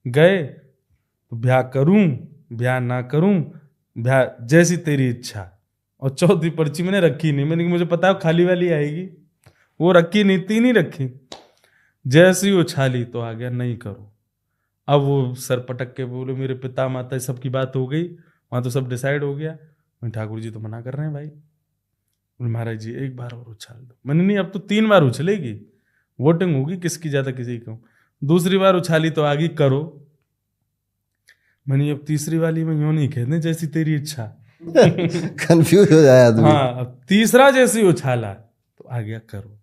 गए, तो ब्याह करूँ ब्याह ना करूँ, ब्याह जैसी तेरी इच्छा। और चौथी पर्ची मैंने रखी नहीं, मैंने मुझे पता है खाली वाली आएगी, वो रखी नहीं, तीन ही रखी। जैसी उछाली तो आ गया नहीं करो। अब वो सर पटक के बोले मेरे पिता माता सबकी बात हो गई, वहाँ तो सब डिसाइड हो गया। मैं ठाकुर जी तो मना कर रहे हैं भाई। बोले महाराज जी एक बार और उछाल दो। मैंने नहीं अब तो 3 बार उछलेगी, वोटिंग होगी किसकी ज्यादा किसी की कम। दूसरी बार उछाली तो आगे करो। मैंने अब तीसरी वाली में यूं नहीं कहते जैसी तेरी इच्छा। कंफ्यूज हो जाए आदमी। हाँ अब तीसरा जैसी उछाला तो आ गया करो।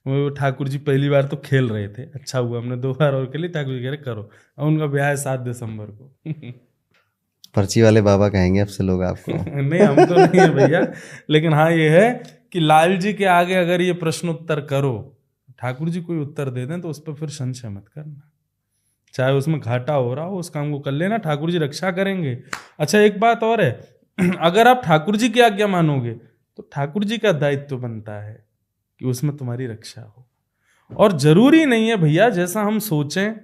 वो ठाकुर जी पहली बार तो खेल रहे थे, अच्छा हुआ हमने 2 बार और खेली। ठाकुर जी कह रहे करो। और उनका ब्याह है 7 दिसंबर को। पर्ची वाले बाबा कहेंगे अब से लोग आपको। नहीं हम तो नहीं है भैया, लेकिन हाँ ये है कि लाल जी के आगे अगर ये प्रश्न उत्तर करो, ठाकुर जी कोई उत्तर दे दें तो उस पर फिर संशय मत करना, चाहे उसमें घाटा हो रहा हो उस काम को कर लेना, ठाकुर जी रक्षा करेंगे। अच्छा एक बात और है, अगर आप ठाकुर जी की आज्ञा मानोगे तो ठाकुर जी का दायित्व बनता है कि उसमें तुम्हारी रक्षा हो। और जरूरी नहीं है भैया जैसा हम सोचें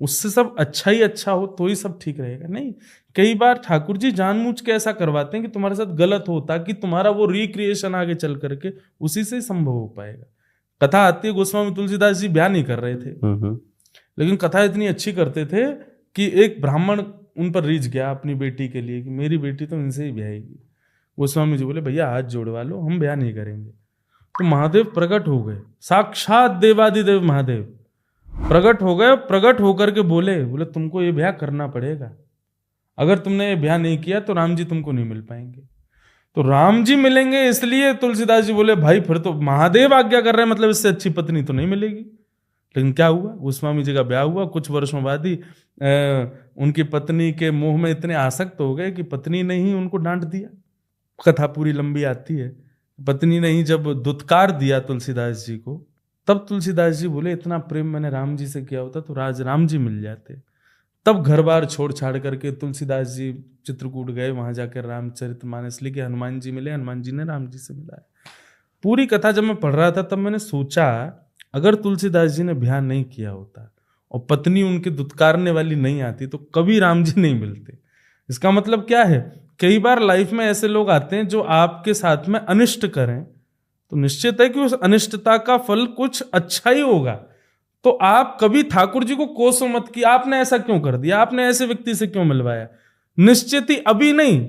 उससे सब अच्छा ही अच्छा हो तो ही सब ठीक रहेगा, नहीं। कई बार ठाकुर जी जानबूझ के ऐसा करवाते हैं कि तुम्हारे साथ गलत हो, ताकि तुम्हारा वो रिक्रिएशन आगे चल करके उसी से संभव हो पाएगा। कथा आती है गोस्वामी तुलसीदास जी ब्याह नहीं कर रहे थे, लेकिन कथा इतनी अच्छी करते थे कि एक ब्राह्मण उन पर रीझ गया अपनी बेटी के लिए कि मेरी बेटी तो इनसे ही ब्याहेगी। गोस्वामी जी बोले भैया हाथ जोड़वा लो, हम ब्याह नहीं करेंगे। तो महादेव प्रकट हो गए, साक्षात देवादिदेव महादेव प्रकट हो गए। प्रकट होकर के बोले तुमको ये ब्याह करना पड़ेगा, अगर तुमने ये ब्याह नहीं किया तो राम जी तुमको नहीं मिल पाएंगे। तो राम जी मिलेंगे इसलिए तुलसीदास जी बोले भाई फिर तो महादेव आज्ञा कर रहे हैं, मतलब इससे अच्छी पत्नी तो नहीं मिलेगी। लेकिन क्या हुआ, गोस्वामी जी का ब्याह हुआ, कुछ वर्षों बाद ही उनकी पत्नी के मोह में इतने आसक्त हो गए कि पत्नी ने ही उनको डांट दिया। कथा पूरी लंबी आती है। पत्नी ने ही जब दुत्कार दिया तुलसीदास जी को, तब तुलसीदास जी बोले इतना प्रेम मैंने राम जी से किया होता तो राम जी मिल जाते। तब घर बार छोड़ छाड़ करके तुलसीदास जी चित्रकूट गए, वहां जाकर रामचरितमानस लिखे, हनुमान जी मिले, हनुमान जी ने राम जी से मिलाया। पूरी कथा जब मैं पढ़ रहा था तब मैंने सोचा अगर तुलसीदास जी ने ब्याह नहीं किया होता और पत्नी उनके दुत्कारने वाली नहीं आती तो कभी राम जी नहीं मिलते। इसका मतलब क्या है, कई बार लाइफ में ऐसे लोग आते हैं जो आपके साथ में अनिष्ट करें, तो निश्चित है कि उस अनिष्टता का फल कुछ अच्छा ही होगा। तो आप कभी ठाकुर जी को कोसो मत कि आपने ऐसा क्यों कर दिया, आपने ऐसे व्यक्ति से क्यों मिलवाया। निश्चित ही अभी नहीं,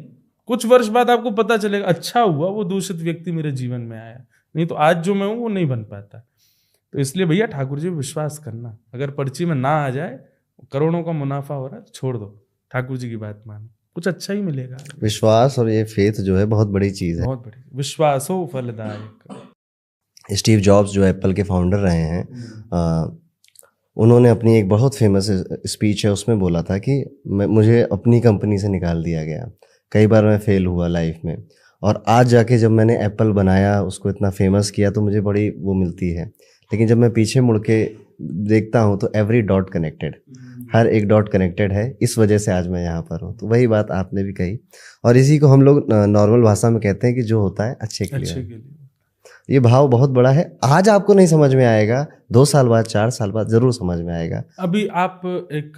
कुछ वर्ष बाद आपको पता चलेगा अच्छा हुआ वो दूषित व्यक्ति मेरे जीवन में आया, नहीं तो आज जो मैं हूं वो नहीं बन पाता। तो इसलिए भैया ठाकुर जी विश्वास करना, अगर पर्ची में ना आ जाए, करोड़ों का मुनाफा हो रहा है तो छोड़ दो, ठाकुर जी की बात मानो, कुछ अच्छा ही मिलेगा। विश्वास और ये फेथ जो है बहुत बड़ी चीज़ है। बहुत बड़ी, विश्वास हो फलदायक। स्टीव जॉब्स जो एप्पल के फाउंडर रहे हैं, उन्होंने अपनी एक बहुत फेमस स्पीच है उसमें बोला था कि मुझे अपनी कंपनी से निकाल दिया गया, कई बार मैं फेल हुआ लाइफ में, और आज जाके जब मैंने एप्पल बनाया उसको इतना फेमस किया तो मुझे बड़ी वो मिलती है। लेकिन जब मैं पीछे मुड़ के देखता हूँ तो एवरी डॉट कनेक्टेड, हर एक डॉट कनेक्टेड है, इस वजह से आज मैं यहाँ पर हूँ। तो वही बात आपने भी कही, और इसी को हम लोग नॉर्मल भाषा में कहते हैं कि जो होता है अच्छे के लिए। ये भाव बहुत बड़ा है, आज आपको नहीं समझ में आएगा, 2 साल बाद 4 साल बाद जरूर समझ में आएगा। अभी आप एक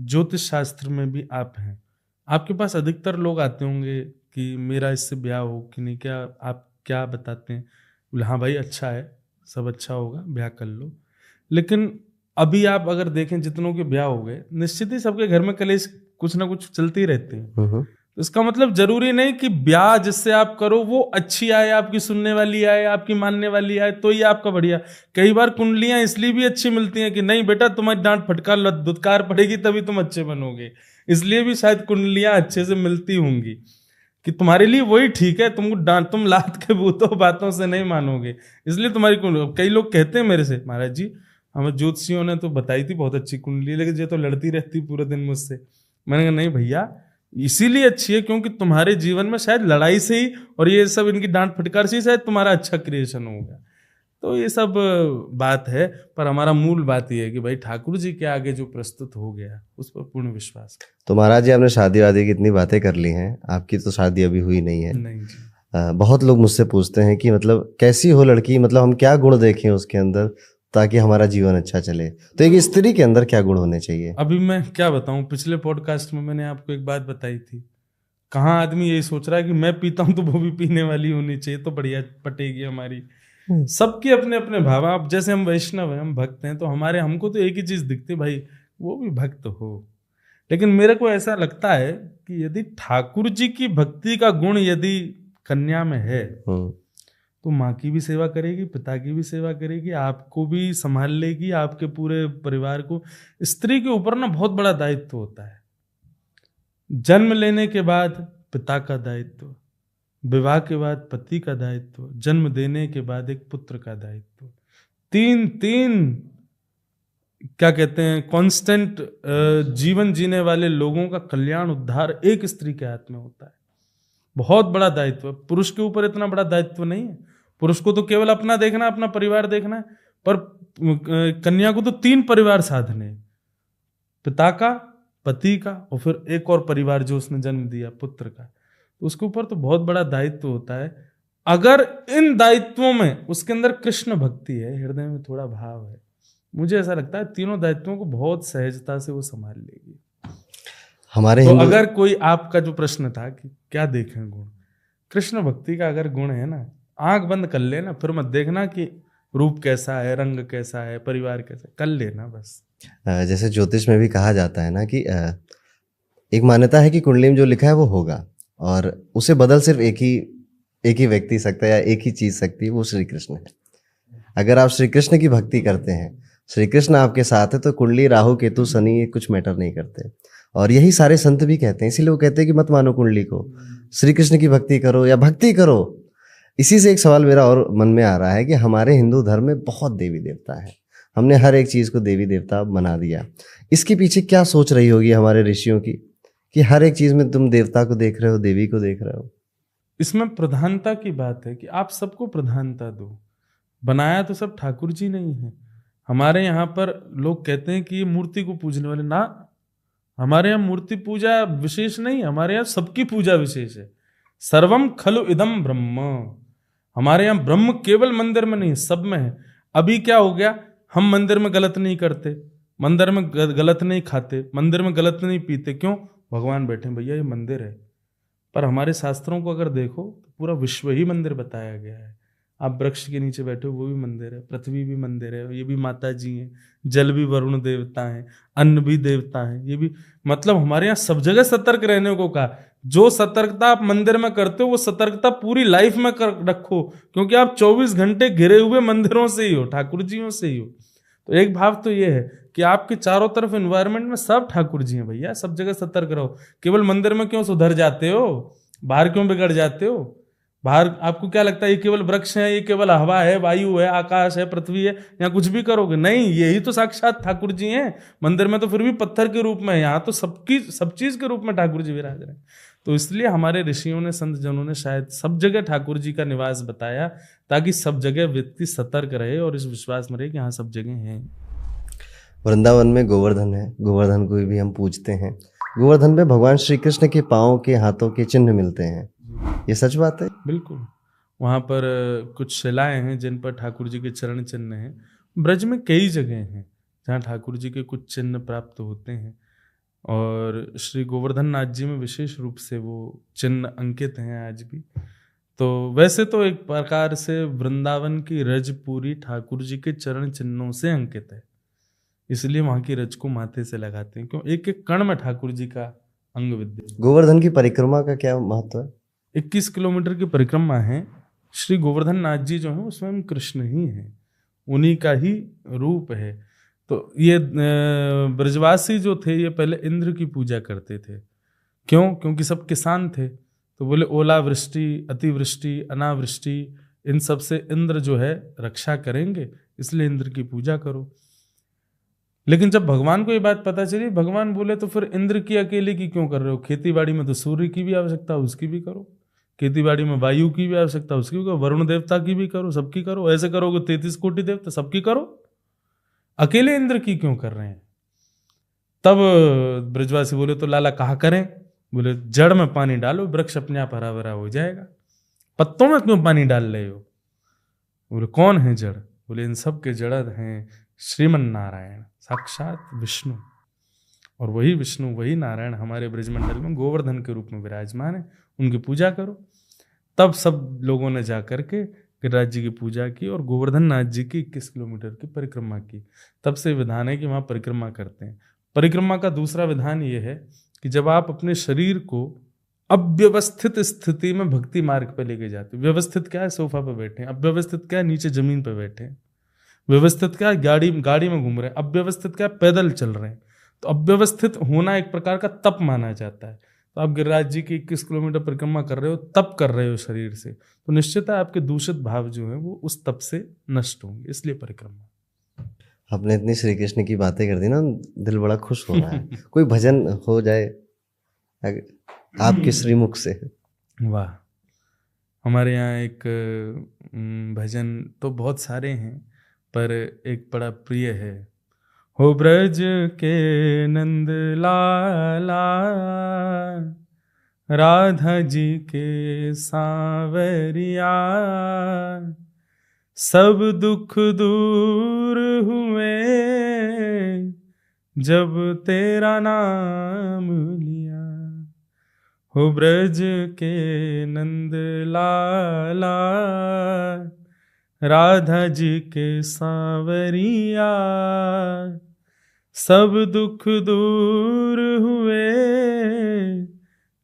ज्योतिष शास्त्र में भी आप हैं, आपके पास अधिकतर लोग आते होंगे कि मेरा इससे ब्याह हो कि नहीं, क्या आप क्या बताते हैं? बोले हाँ भाई अच्छा है, सब अच्छा होगा, ब्याह कर लो। लेकिन अभी आप अगर देखें जितनों के ब्याह हो गए, निश्चित ही सबके घर में कलेश कुछ ना कुछ चलती रहते हैं। तो इसका मतलब जरूरी नहीं कि ब्याह जिससे आप करो वो अच्छी आए, आपकी सुनने वाली आए, आपकी मानने वाली आए तो ही आपका बढ़िया। कई बार कुंडलियां इसलिए भी अच्छी मिलती हैं कि नहीं बेटा तुम्हारी डांट फटकार दुत्कार पड़ेगी तभी तुम अच्छे बनोगे, इसलिए भी शायद कुंडलियां अच्छे से मिलती होंगी कि तुम्हारे लिए वही ठीक है, तुमको डांट तुम लात के भूतों बातों से नहीं मानोगे, इसलिए तुम्हारी कई लोग कहते हैं मेरे से महाराज जी हमें ज्योतिषियों ने तो बताई थी बहुत अच्छी कुंडली, लेकिन ये तो लड़ती रहती पूरे दिन मुझसे। मैंने कहा नहीं भैया इसीलिए अच्छी है क्योंकि तुम्हारे जीवन में शायद लड़ाई से ही और ये सब इनकी डांट फटकार से ही शायद तुम्हारा अच्छा क्रिएशन होगा। तो ये सब बात है, पर हमारा मूल बात ये है कि भाई ठाकुर जी के आगे जो प्रस्तुत हो गया उस पर पूर्ण विश्वास है। तो महाराज जी, आपने शादी वादी की इतनी बातें कर ली हैं, आपकी तो शादी अभी हुई नहीं है। नहीं जी। बहुत लोग मुझसे पूछते हैं कि मतलब कैसी हो लड़की, मतलब हम क्या गुण देखें उसके अंदर ताकि हमारा जीवन अच्छा चले, तो एक स्त्री के अंदर क्या गुण होने चाहिए? अभी मैं क्या बताऊं, पिछले पॉडकास्ट में मैंने आपको एक बात बताई थी, कहाँ आदमी यही सोच रहा है कि मैं पीता हूं तो वो भी पीने वाली होनी चाहिए तो बढ़िया पटेगी हमारी। सबके अपने अपने भाव। अब जैसे हम वैष्णव हैं, हम भक्त हैं, तो हमको तो एक ही चीज दिखती, भाई वो भी भक्त हो। लेकिन मेरे को ऐसा लगता है कि यदि ठाकुर जी की भक्ति का गुण यदि कन्या में है तो माँ की भी सेवा करेगी, पिता की भी सेवा करेगी, आपको भी संभाल लेगी, आपके पूरे परिवार को। स्त्री के ऊपर ना बहुत बड़ा दायित्व होता है। जन्म लेने के बाद पिता का दायित्व, विवाह के बाद पति का दायित्व, जन्म देने के बाद एक पुत्र का दायित्व। तीन क्या कहते हैं, कांस्टेंट जीवन जीने वाले लोगों का कल्याण उद्धार एक स्त्री के हाथ में होता है। बहुत बड़ा दायित्व। पुरुष के ऊपर इतना बड़ा दायित्व नहीं है। पुरुष को तो केवल अपना देखना, अपना परिवार देखना है, पर कन्या को तो 3 परिवार साधने, पिता का, पति का, और फिर एक और परिवार जो उसने जन्म दिया, पुत्र का। तो उसके ऊपर तो बहुत बड़ा दायित्व होता है। अगर इन दायित्वों में उसके अंदर कृष्ण भक्ति है, हृदय में थोड़ा भाव है, मुझे ऐसा लगता है तीनों दायित्वों को बहुत सहजता से वो संभाल लेगी। हमारे तो अगर कोई, आपका जो प्रश्न था कि क्या देखें गुण, कृष्ण भक्ति का अगर गुण है ना, आंख बंद कर लेना, फिर मत देखना कि रूप कैसा है, रंग कैसा है, परिवार कैसा है, कर लेना बस। जैसे ज्योतिष में भी कहा जाता है ना कि एक मान्यता है कि कुंडली में जो लिखा है वो होगा, और उसे बदल सिर्फ एक ही व्यक्ति सकता है या एक ही चीज सकती है, वो श्री कृष्ण है। अगर आप श्री कृष्ण की भक्ति करते हैं, श्री कृष्ण आपके साथ है, तो कुंडली, राहु, केतु, शनि ये कुछ मैटर नहीं करते। और यही सारे संत भी कहते हैं, इसीलिए वो कहते हैं कि मत मानो कुंडली को, श्री कृष्ण की भक्ति करो या भक्ति करो। इसी से एक सवाल मेरा और मन में आ रहा है कि हमारे हिंदू धर्म में बहुत देवी देवता है, हमने हर एक चीज को देवी देवता बना दिया। इसके पीछे क्या सोच रही होगी हमारे ऋषियों की कि हर एक चीज में तुम देवता को देख रहे हो, देवी को देख रहे हो? इसमें प्रधानता की बात है कि आप सबको प्रधानता दो। बनाया तो सब ठाकुर जी नहीं है। हमारे यहाँ पर लोग कहते हैं कि ये मूर्ति को पूजने वाले, ना, हमारे यहाँ मूर्ति पूजा विशेष नहीं, हमारे यहाँ सबकी पूजा विशेष है। सर्वम खलु इदम ब्रह्म। हमारे यहाँ ब्रह्म केवल मंदिर में नहीं, सब में है। अभी क्या हो गया, हम मंदिर में गलत नहीं करते, मंदिर में गलत नहीं खाते, मंदिर में गलत नहीं पीते। क्यों? भगवान बैठे भैया, ये मंदिर है। पर हमारे शास्त्रों को अगर देखो तो पूरा विश्व ही मंदिर बताया गया है। आप वृक्ष के नीचे बैठे हो, वो भी मंदिर है, पृथ्वी भी मंदिर है, ये भी माता जी हैं, जल भी वरुण देवता है, अन्न भी देवता है, ये भी, मतलब हमारे यहाँ सब जगह सतर्क रहने को कहा। जो सतर्कता आप मंदिर में करते हो वो सतर्कता पूरी लाइफ में कर रखो, क्योंकि आप 24 घंटे घिरे हुए मंदिरों से ही हो, ठाकुर जियों से ही हो। तो एक भाव तो ये है कि आपके चारों तरफ एनवायरनमेंट में सब ठाकुर जी हैं भैया, सब जगह सतर्क रहो। केवल मंदिर में क्यों सुधर जाते हो, बाहर क्यों बिगड़ जाते हो? बाहर आपको क्या लगता है ये केवल वृक्ष है, ये केवल हवा है, वायु है, आकाश है, पृथ्वी है, यहाँ कुछ भी करोगे? नहीं, यही तो साक्षात ठाकुर जी हैं। मंदिर में तो फिर भी पत्थर के रूप में, यहाँ तो सब चीज के रूप में ठाकुर जी विराज रहे हैं। तो इसलिए हमारे ऋषियों ने, संत जनों ने शायद सब जगह ठाकुर जी का निवास बताया, ताकि सब जगह व्यक्ति सतर्क रहे और इस विश्वास में रहे कि हाँ सब जगह हैं। वृंदावन में गोवर्धन है, गोवर्धन को भी हम पूजते हैं। गोवर्धन में भगवान श्री कृष्ण के पाँव के, हाथों के चिन्ह मिलते हैं, ये सच बात है? बिल्कुल। वहाँ पर कुछ शिलाएं हैं जिन पर ठाकुर जी के चरण चिन्ह हैं। ब्रज में कई जगह हैं जहाँ ठाकुर जी के कुछ चिन्ह प्राप्त होते हैं, और श्री गोवर्धन नाथ जी में विशेष रूप से वो चिन्ह अंकित हैं आज भी। तो वैसे तो एक प्रकार से वृंदावन की रज पूरी ठाकुर जी के चरण चिन्हों से अंकित है, इसलिए वहाँ की रज को माथे से लगाते हैं, क्यों? एक एक कण में ठाकुर जी का अंग विद्यमान। गोवर्धन की परिक्रमा का क्या महत्व है? 21 किलोमीटर की परिक्रमा है। श्री गोवर्धन नाथ जी जो है वो स्वयं कृष्ण ही है, उन्हीं का ही रूप है। तो ये ब्रजवासी जो थे ये पहले इंद्र की पूजा करते थे। क्यों? क्योंकि सब किसान थे, तो बोले ओलावृष्टि, अतिवृष्टि, अनावृष्टि, इन सब से इंद्र जो है रक्षा करेंगे, इसलिए इंद्र की पूजा करो। लेकिन जब भगवान को ये बात पता चली, भगवान बोले तो फिर इंद्र की अकेले की क्यों कर रहे हो? खेती बाड़ी में तो सूर्य की भी आवश्यकता है, उसकी भी करो। खेती बाड़ी में वायु की भी आवश्यकता, उसकी भी करो, वरुण देवता की भी करो, सबकी करो। ऐसे करोगे 33 कोटि देवता, सबकी करो, अकेले इंद्र की क्यों कर रहे हैं? तब ब्रजवासी बोले तो लाला कहा करें? बोले जड़ में पानी डालो, वृक्ष अपने आप हरा भरा हो जाएगा, पत्तों में क्यों पानी डाल रहे हो? बोले कौन है जड़? बोले इन सब के जड़ हैं श्रीमन नारायण, साक्षात विष्णु। और वही विष्णु, वही नारायण हमारे ब्रजमंडल में गोवर्धन के रूप में विराजमान है, उनकी पूजा करो। तब सब लोगों ने जा करके गिरिराज जी की पूजा की और गोवर्धन नाथ जी की 21 किलोमीटर की परिक्रमा की। तब से विधान है कि वहाँ परिक्रमा करते हैं। परिक्रमा का दूसरा विधान ये है कि जब आप अपने शरीर को अव्यवस्थित स्थिति में भक्ति मार्ग पे लेके जाते हो, व्यवस्थित क्या है? सोफा पे बैठे हैं। अव्यवस्थित क्या है? नीचे जमीन पे बैठे हैं। व्यवस्थित क्या है? गाड़ी में घूम रहे हैं। अव्यवस्थित क्या है? पैदल चल रहे हैं। तो अव्यवस्थित होना एक प्रकार का तप माना जाता है। तो आप गिरिराज जी की 21 किलोमीटर परिक्रमा कर रहे हो, तप कर रहे हो शरीर से, तो निश्चित है आपके दूषित भाव जो है वो उस तप से नष्ट होंगे, इसलिए परिक्रमा। आपने इतनी श्री कृष्ण की बातें कर दी ना, दिल बड़ा खुश हो रहा है। कोई भजन हो जाए आपके श्रीमुख से। वाह, हमारे यहाँ एक भजन तो बहुत सारे हैं, पर एक बड़ा प्रिय है। हो ब्रज के नंद लाला, राधा जी के सांवरिया, सब दुख दूर हुए जब तेरा नाम लिया। हो ब्रज के नंद लाला, राधा जी के सांवरिया, सब दुख दूर हुए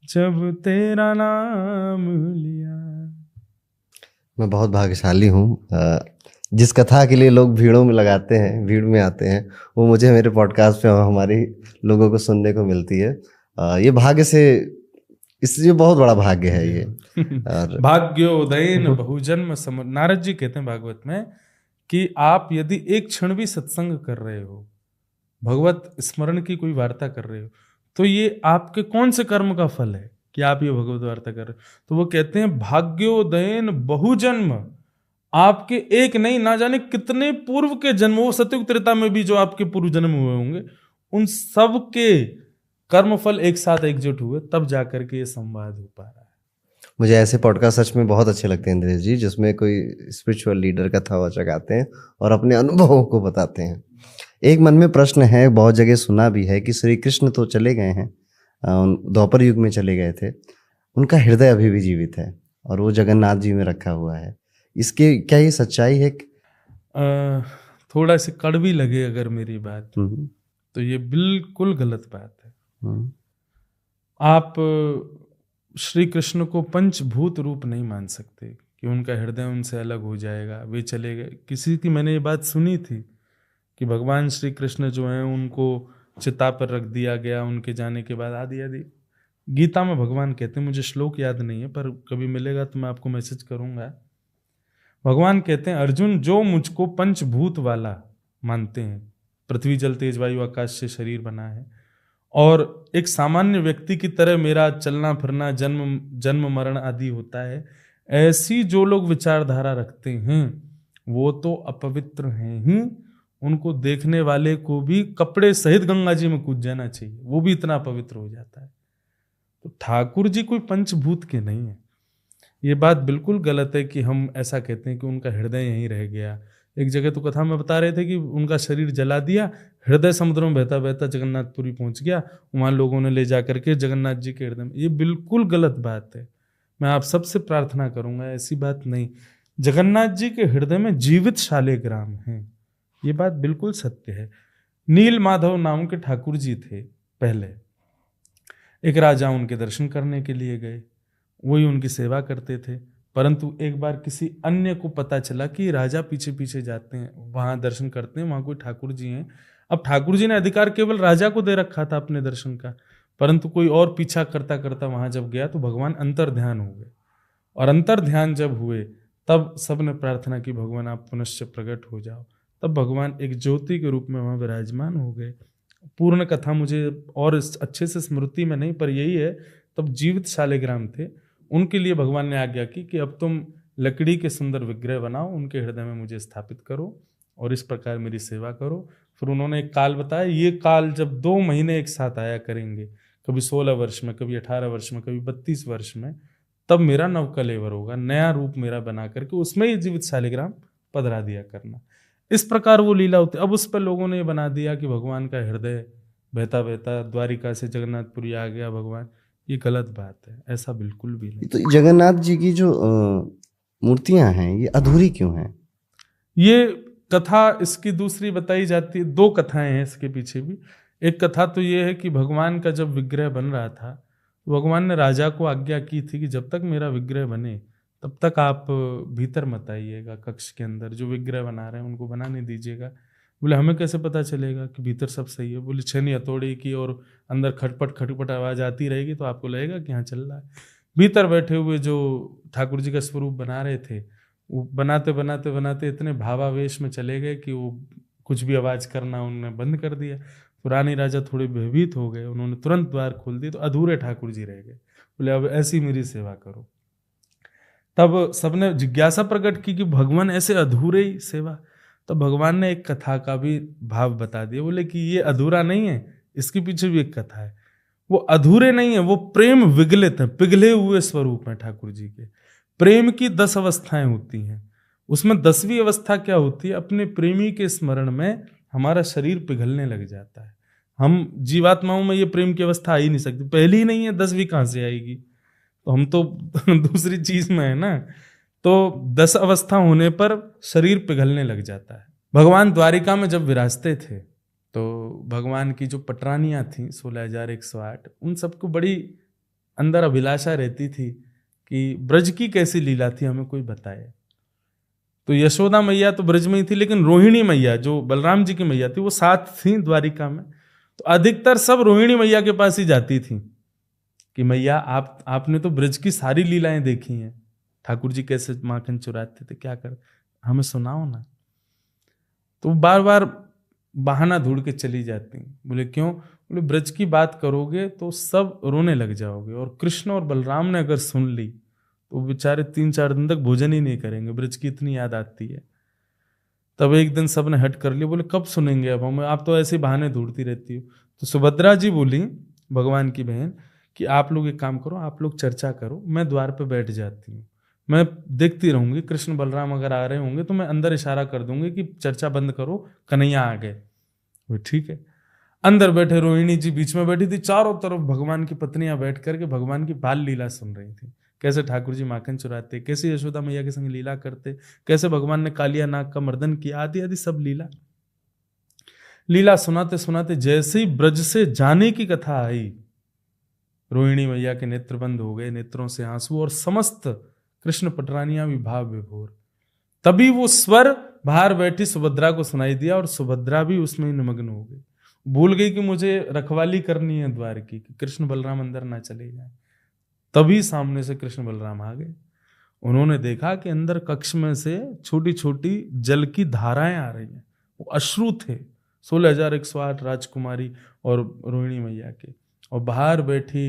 जब तेरा नाम लिया। मैं बहुत भाग्यशाली हूँ, जिस कथा के लिए लोग भीड़ों में लगाते हैं, भीड़ में आते हैं, वो मुझे मेरे पॉडकास्ट पे हमारे लोगों को सुनने को मिलती है। ये भाग्य से, इसलिए बहुत बड़ा भाग्य है ये। और भाग्योदयन बहुजन्म सम, नारद जी कहते हैं भागवत में कि आप यदि एक क्षण भी सत्संग कर रहे हो, भगवत स्मरण की कोई वार्ता कर रहे हो, तो ये आपके कौन से कर्म का फल है कि आप ये भगवत वार्ता कर रहे हो? तो वो कहते हैं भाग्योदयन बहुजन्म, आपके एक नहीं ना जाने कितने पूर्व के जन्मों, सतयुग त्रेता में भी जो आपके पूर्व जन्म हुए होंगे, उन सब के कर्म फल एक साथ एकजुट हुए, तब जाकर के ये संवाद हो पा रहा है। मुझे ऐसे पॉडकास्ट सच में बहुत अच्छे लगते हैं इंद्रेश जी, जिसमें कोई स्पिरिचुअल लीडर कथा वाचक आते हैं और अपने अनुभवों को बताते हैं। एक मन में प्रश्न है, बहुत जगह सुना भी है कि श्री कृष्ण तो चले गए हैं, द्वापर युग में चले गए थे, उनका हृदय अभी भी जीवित है और वो जगन्नाथ जी में रखा हुआ है। इसके क्या ये सच्चाई है? थोड़ा सी कड़वी लगे अगर मेरी बात, तो ये बिल्कुल गलत बात है। आप श्री कृष्ण को पंचभूत रूप नहीं मान सकते कि उनका हृदय उनसे अलग हो जाएगा, वे चले गए। किसी की मैंने ये बात सुनी थी कि भगवान श्री कृष्ण जो हैं उनको चिता पर रख दिया गया उनके जाने के बाद, आदि आदि। गीता में भगवान कहते हैं, मुझे श्लोक याद नहीं है पर कभी मिलेगा तो मैं आपको मैसेज करूंगा। भगवान कहते हैं, अर्जुन जो मुझको पंचभूत वाला मानते हैं, पृथ्वी जल तेज वायु आकाश से शरीर बना है, और एक सामान्य व्यक्ति की तरह मेरा चलना फिरना, जन्म मरण आदि होता है, ऐसी जो लोग विचारधारा रखते हैं वो तो अपवित्र हैं ही। उनको देखने वाले को भी कपड़े सहित गंगा जी में कूद जाना चाहिए, वो भी इतना पवित्र हो जाता है। तो ठाकुर जी कोई पंचभूत के नहीं है। ये बात बिल्कुल गलत है कि हम ऐसा कहते हैं कि उनका हृदय यहीं रह गया। एक जगह तो कथा में बता रहे थे कि उनका शरीर जला दिया, हृदय समुद्र में बहता बहता जगन्नाथपुरी पहुंच गया, वहां लोगों ने ले जा करके जगन्नाथ जी के हृदय में। ये बिल्कुल गलत बात है। मैं आप सबसे प्रार्थना करूंगा, ऐसी बात नहीं। जगन्नाथ जी के हृदय में जीवित शालिग्राम है, ये बात बिल्कुल सत्य है। नील माधव नाम के ठाकुर जी थे पहले, एक राजा उनके दर्शन करने के लिए गए, वही उनकी सेवा करते थे। परंतु एक बार किसी अन्य को पता चला कि राजा पीछे पीछे जाते हैं, वहां दर्शन करते हैं, वहां कोई ठाकुर जी हैं। अब ठाकुर जी ने अधिकार केवल राजा को दे रखा था अपने दर्शन का, परंतु कोई और पीछा करता करता वहां जब गया तो भगवान अंतर ध्यान हो गए, और अंतर ध्यान जब हुए तब सबने प्रार्थना की, भगवान आप पुनश्च प्रकट हो जाओ। तब भगवान एक ज्योति के रूप में वहां विराजमान हो गए। पूर्ण कथा मुझे और अच्छे से स्मृति में नहीं, पर यही है, तब जीवित शालिग्राम थे। उनके लिए भगवान ने आज्ञा की कि अब तुम लकड़ी के सुंदर विग्रह बनाओ, उनके हृदय में मुझे स्थापित करो और इस प्रकार मेरी सेवा करो। फिर उन्होंने एक काल बताया, ये काल जब 2 महीने एक साथ आया करेंगे, कभी 16 वर्ष में, कभी 18 वर्ष में, कभी 32 वर्ष में, तब मेरा नवकलेवर होगा, नया रूप मेरा बना करके उसमें ही जीवित शालिग्राम पधरा दिया करना। इस प्रकार वो लीला होती। अब उस पर लोगों ने बना दिया कि भगवान का हृदय बहता बहता द्वारिका से जगन्नाथपुरी आ गया भगवान। ये गलत बात है, ऐसा बिल्कुल भी नहीं। तो जगन्नाथ जी की जो मूर्तियां हैं ये अधूरी क्यों हैं? ये कथा इसकी दूसरी बताई जाती है, 2 कथाएं हैं इसके पीछे भी। एक कथा तो ये है कि भगवान का जब विग्रह बन रहा था, भगवान ने राजा को आज्ञा की थी कि जब तक मेरा विग्रह बने तब तक आप भीतर मत आइएगा, कक्ष के अंदर जो विग्रह बना रहे हैं उनको बनाने दीजिएगा। बोले हमें कैसे पता चलेगा कि भीतर सब सही है? बोले छेनी हथौड़ी की और अंदर खटपट खटपट आवाज आती रहेगी तो आपको लगेगा कि हाँ चल रहा है। भीतर बैठे हुए जो ठाकुर जी का स्वरूप बना रहे थे, वो बनाते बनाते बनाते इतने भावावेश में चले गए कि वो कुछ भी आवाज करना उन्होंने बंद कर दिया। तो रानी राजा थोड़े भयभीत हो गए, उन्होंने तुरंत द्वार खोल दिए, तो अधूरे ठाकुर जी रह गए। बोले अब ऐसी मेरी सेवा करो। तब सबने जिज्ञासा प्रकट की कि भगवान ऐसे अधूरे ही सेवा। तब भगवान ने एक कथा का भी भाव बता दिया। बोले कि ये अधूरा नहीं है, इसके पीछे भी एक कथा है। वो अधूरे नहीं है, वो प्रेम विगलित है, पिघले हुए स्वरूप है ठाकुर जी के। प्रेम की 10 अवस्थाएं होती हैं, उसमें 10वीं अवस्था क्या होती है? अपने प्रेमी के स्मरण में हमारा शरीर पिघलने लग जाता है। हम जीवात्माओं में ये प्रेम की अवस्था आ ही नहीं सकती, पहली ही नहीं है, 10वीं कहां से आएगी? तो हम तो दूसरी चीज में है ना। तो 10 अवस्था होने पर शरीर पिघलने लग जाता है। भगवान द्वारिका में जब विराजते थे तो भगवान की जो पटरानियां थी 16,108, उन सबको बड़ी अंदर अभिलाषा रहती थी कि ब्रज की कैसी लीला थी, हमें कोई बताए। तो यशोदा मैया तो ब्रज में ही थी, लेकिन रोहिणी मैया जो बलराम जी की मैया थी वो साथ थी द्वारिका में। तो अधिकतर सब रोहिणी मैया के पास ही जाती थी कि मैया आपने तो ब्रज की सारी लीलाएं देखी हैं, ठाकुर जी कैसे माखन चुराते थे, क्या कर, हमें सुनाओ ना। तो बार बार बहाना ढूंढ के चली जाती। बोले क्यों? बोले ब्रज की बात करोगे तो सब रोने लग जाओगे, और कृष्ण और बलराम ने अगर सुन ली तो बेचारे 3-4 दिन तक भोजन ही नहीं करेंगे, ब्रज की इतनी याद आती है। तब एक दिन सबने हट कर लिया, बोले कब सुनेंगे अब हम, आप तो ऐसे बहाने ढूंढती रहती हो। तो सुभद्रा जी बोली, भगवान की बहन, कि आप लोग एक काम करो, आप लोग चर्चा करो, मैं द्वार पे बैठ जाती हूँ, मैं देखती रहूंगी, कृष्ण बलराम अगर आ रहे होंगे तो मैं अंदर इशारा कर दूंगी कि चर्चा बंद करो, कन्हैया आ गए। वो ठीक है। अंदर बैठे रोहिणी जी बीच में बैठी थी, चारों तरफ भगवान की पत्नियां बैठ करके भगवान की बाल लीला सुन रही थी, कैसे ठाकुर जी माखन चुराते, कैसे यशोदा मैया के संग लीला करते, कैसे भगवान ने कालिया नाग का मर्दन किया, आदि आदि सब लीला सुनाते सुनाते जैसे ही ब्रज से जाने की कथा आई, रोहिणी मैया के नेत्र बंद हो गए, नेत्रों से आंसू, और समस्त कृष्ण पटरानियां भी भाव विभोर। तभी वो स्वर बाहर बैठी सुभद्रा को सुनाई दिया, और सुभद्रा भी उसमें ही निमग्न हो गई, भूल गई कि मुझे रखवाली करनी है द्वार की, कि कृष्ण बलराम अंदर ना चले जाए। तभी सामने से कृष्ण बलराम आ गए। उन्होंने देखा कि अंदर कक्ष में से छोटी छोटी जल की धाराएं आ रही हैं, वो अश्रु थे 16,108 राजकुमारी और रोहिणी मैया के। और बाहर बैठी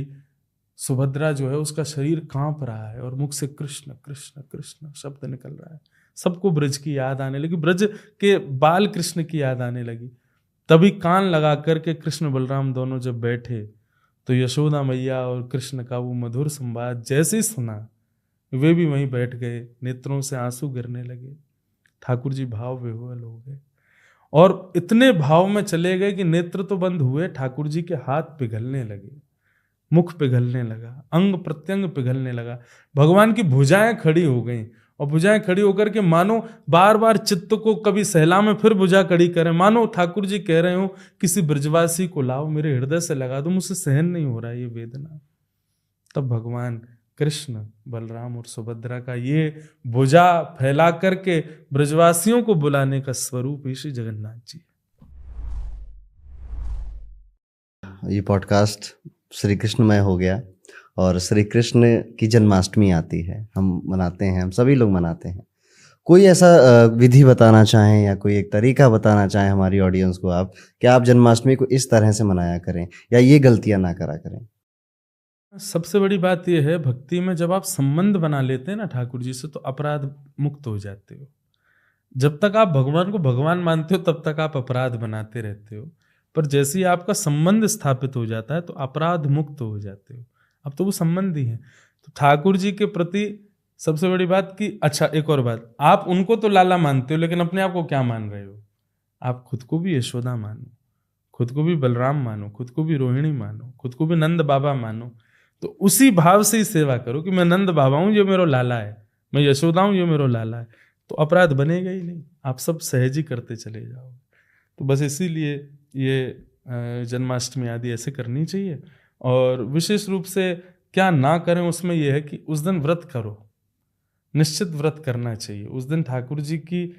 सुभद्रा जो है उसका शरीर कांप रहा है और मुख से कृष्ण कृष्ण कृष्ण शब्द निकल रहा है। सबको ब्रज की याद आने लगी, ब्रज के बाल कृष्ण की याद आने लगी। तभी कान लगा करके कृष्ण बलराम दोनों जब बैठे तो यशोदा मैया और कृष्ण का वो मधुर संवाद जैसे ही सुना, वे भी वहीं बैठ गए, नेत्रों से आंसू गिरने लगे, ठाकुर जी भाव विह्वल हो गए, और इतने भाव में चले गए कि नेत्र तो बंद हुए, ठाकुर जी के हाथ पिघलने लगे, मुख पिघलने लगा, अंग प्रत्यंग पिघलने लगा, भगवान की भुजाएं खड़ी हो गईं, और भुजाएं खड़ी होकर के मानो बार बार चित्त को कभी सहला में फिर भुजा खड़ी करें, मानो ठाकुर जी कह रहे हो किसी ब्रजवासी को लाओ, मेरे हृदय से लगा दो, मुझसे सहन नहीं हो रहा ये वेदना। तब भगवान कृष्ण बलराम और सुभद्रा का ये भुजा फैला करके ब्रजवासियों को बुलाने का स्वरूप ही श्री जगन्नाथ जी। ये पॉडकास्ट श्री कृष्णमय हो गया, और श्री कृष्ण की जन्माष्टमी आती है, हम मनाते हैं, हम सभी लोग मनाते हैं। कोई ऐसा विधि बताना चाहें या कोई एक तरीका बताना चाहें हमारी ऑडियंस को आप, कि आप जन्माष्टमी को इस तरह से मनाया करें या ये गलतियां ना करा करें? सबसे बड़ी बात यह है, भक्ति में जब आप संबंध बना लेते हैं ना ठाकुर जी से, तो अपराध मुक्त हो जाते हो। जब तक आप भगवान को भगवान मानते हो तब तक आप अपराध बनाते रहते हो, पर जैसे ही आपका संबंध स्थापित हो जाता है तो अपराध मुक्त हो जाते हो। अब तो वो संबंध ही है। तो ठाकुर जी के प्रति सबसे बड़ी बात कि अच्छा, एक और बात, आप उनको तो लाला मानते हो, लेकिन अपने आप को क्या मान रहे हो? आप खुद को भी यशोदा मानो, खुद को भी बलराम मानो, खुद को भी रोहिणी मानो, खुद को भी नंद बाबा मानो। तो उसी भाव से ही सेवा करो कि मैं नंद बाबा हूं, ये मेरो लाला है, मैं यशोदा हूं, ये मेरो लाला है। तो अपराध बनेगा ही नहीं, आप सब सहज ही करते चले जाओगे। तो बस इसीलिए ये जन्माष्टमी आदि ऐसे करनी चाहिए। और विशेष रूप से क्या ना करें उसमें यह है कि उस दिन व्रत करो, निश्चित व्रत करना चाहिए उस दिन ठाकुर जी की।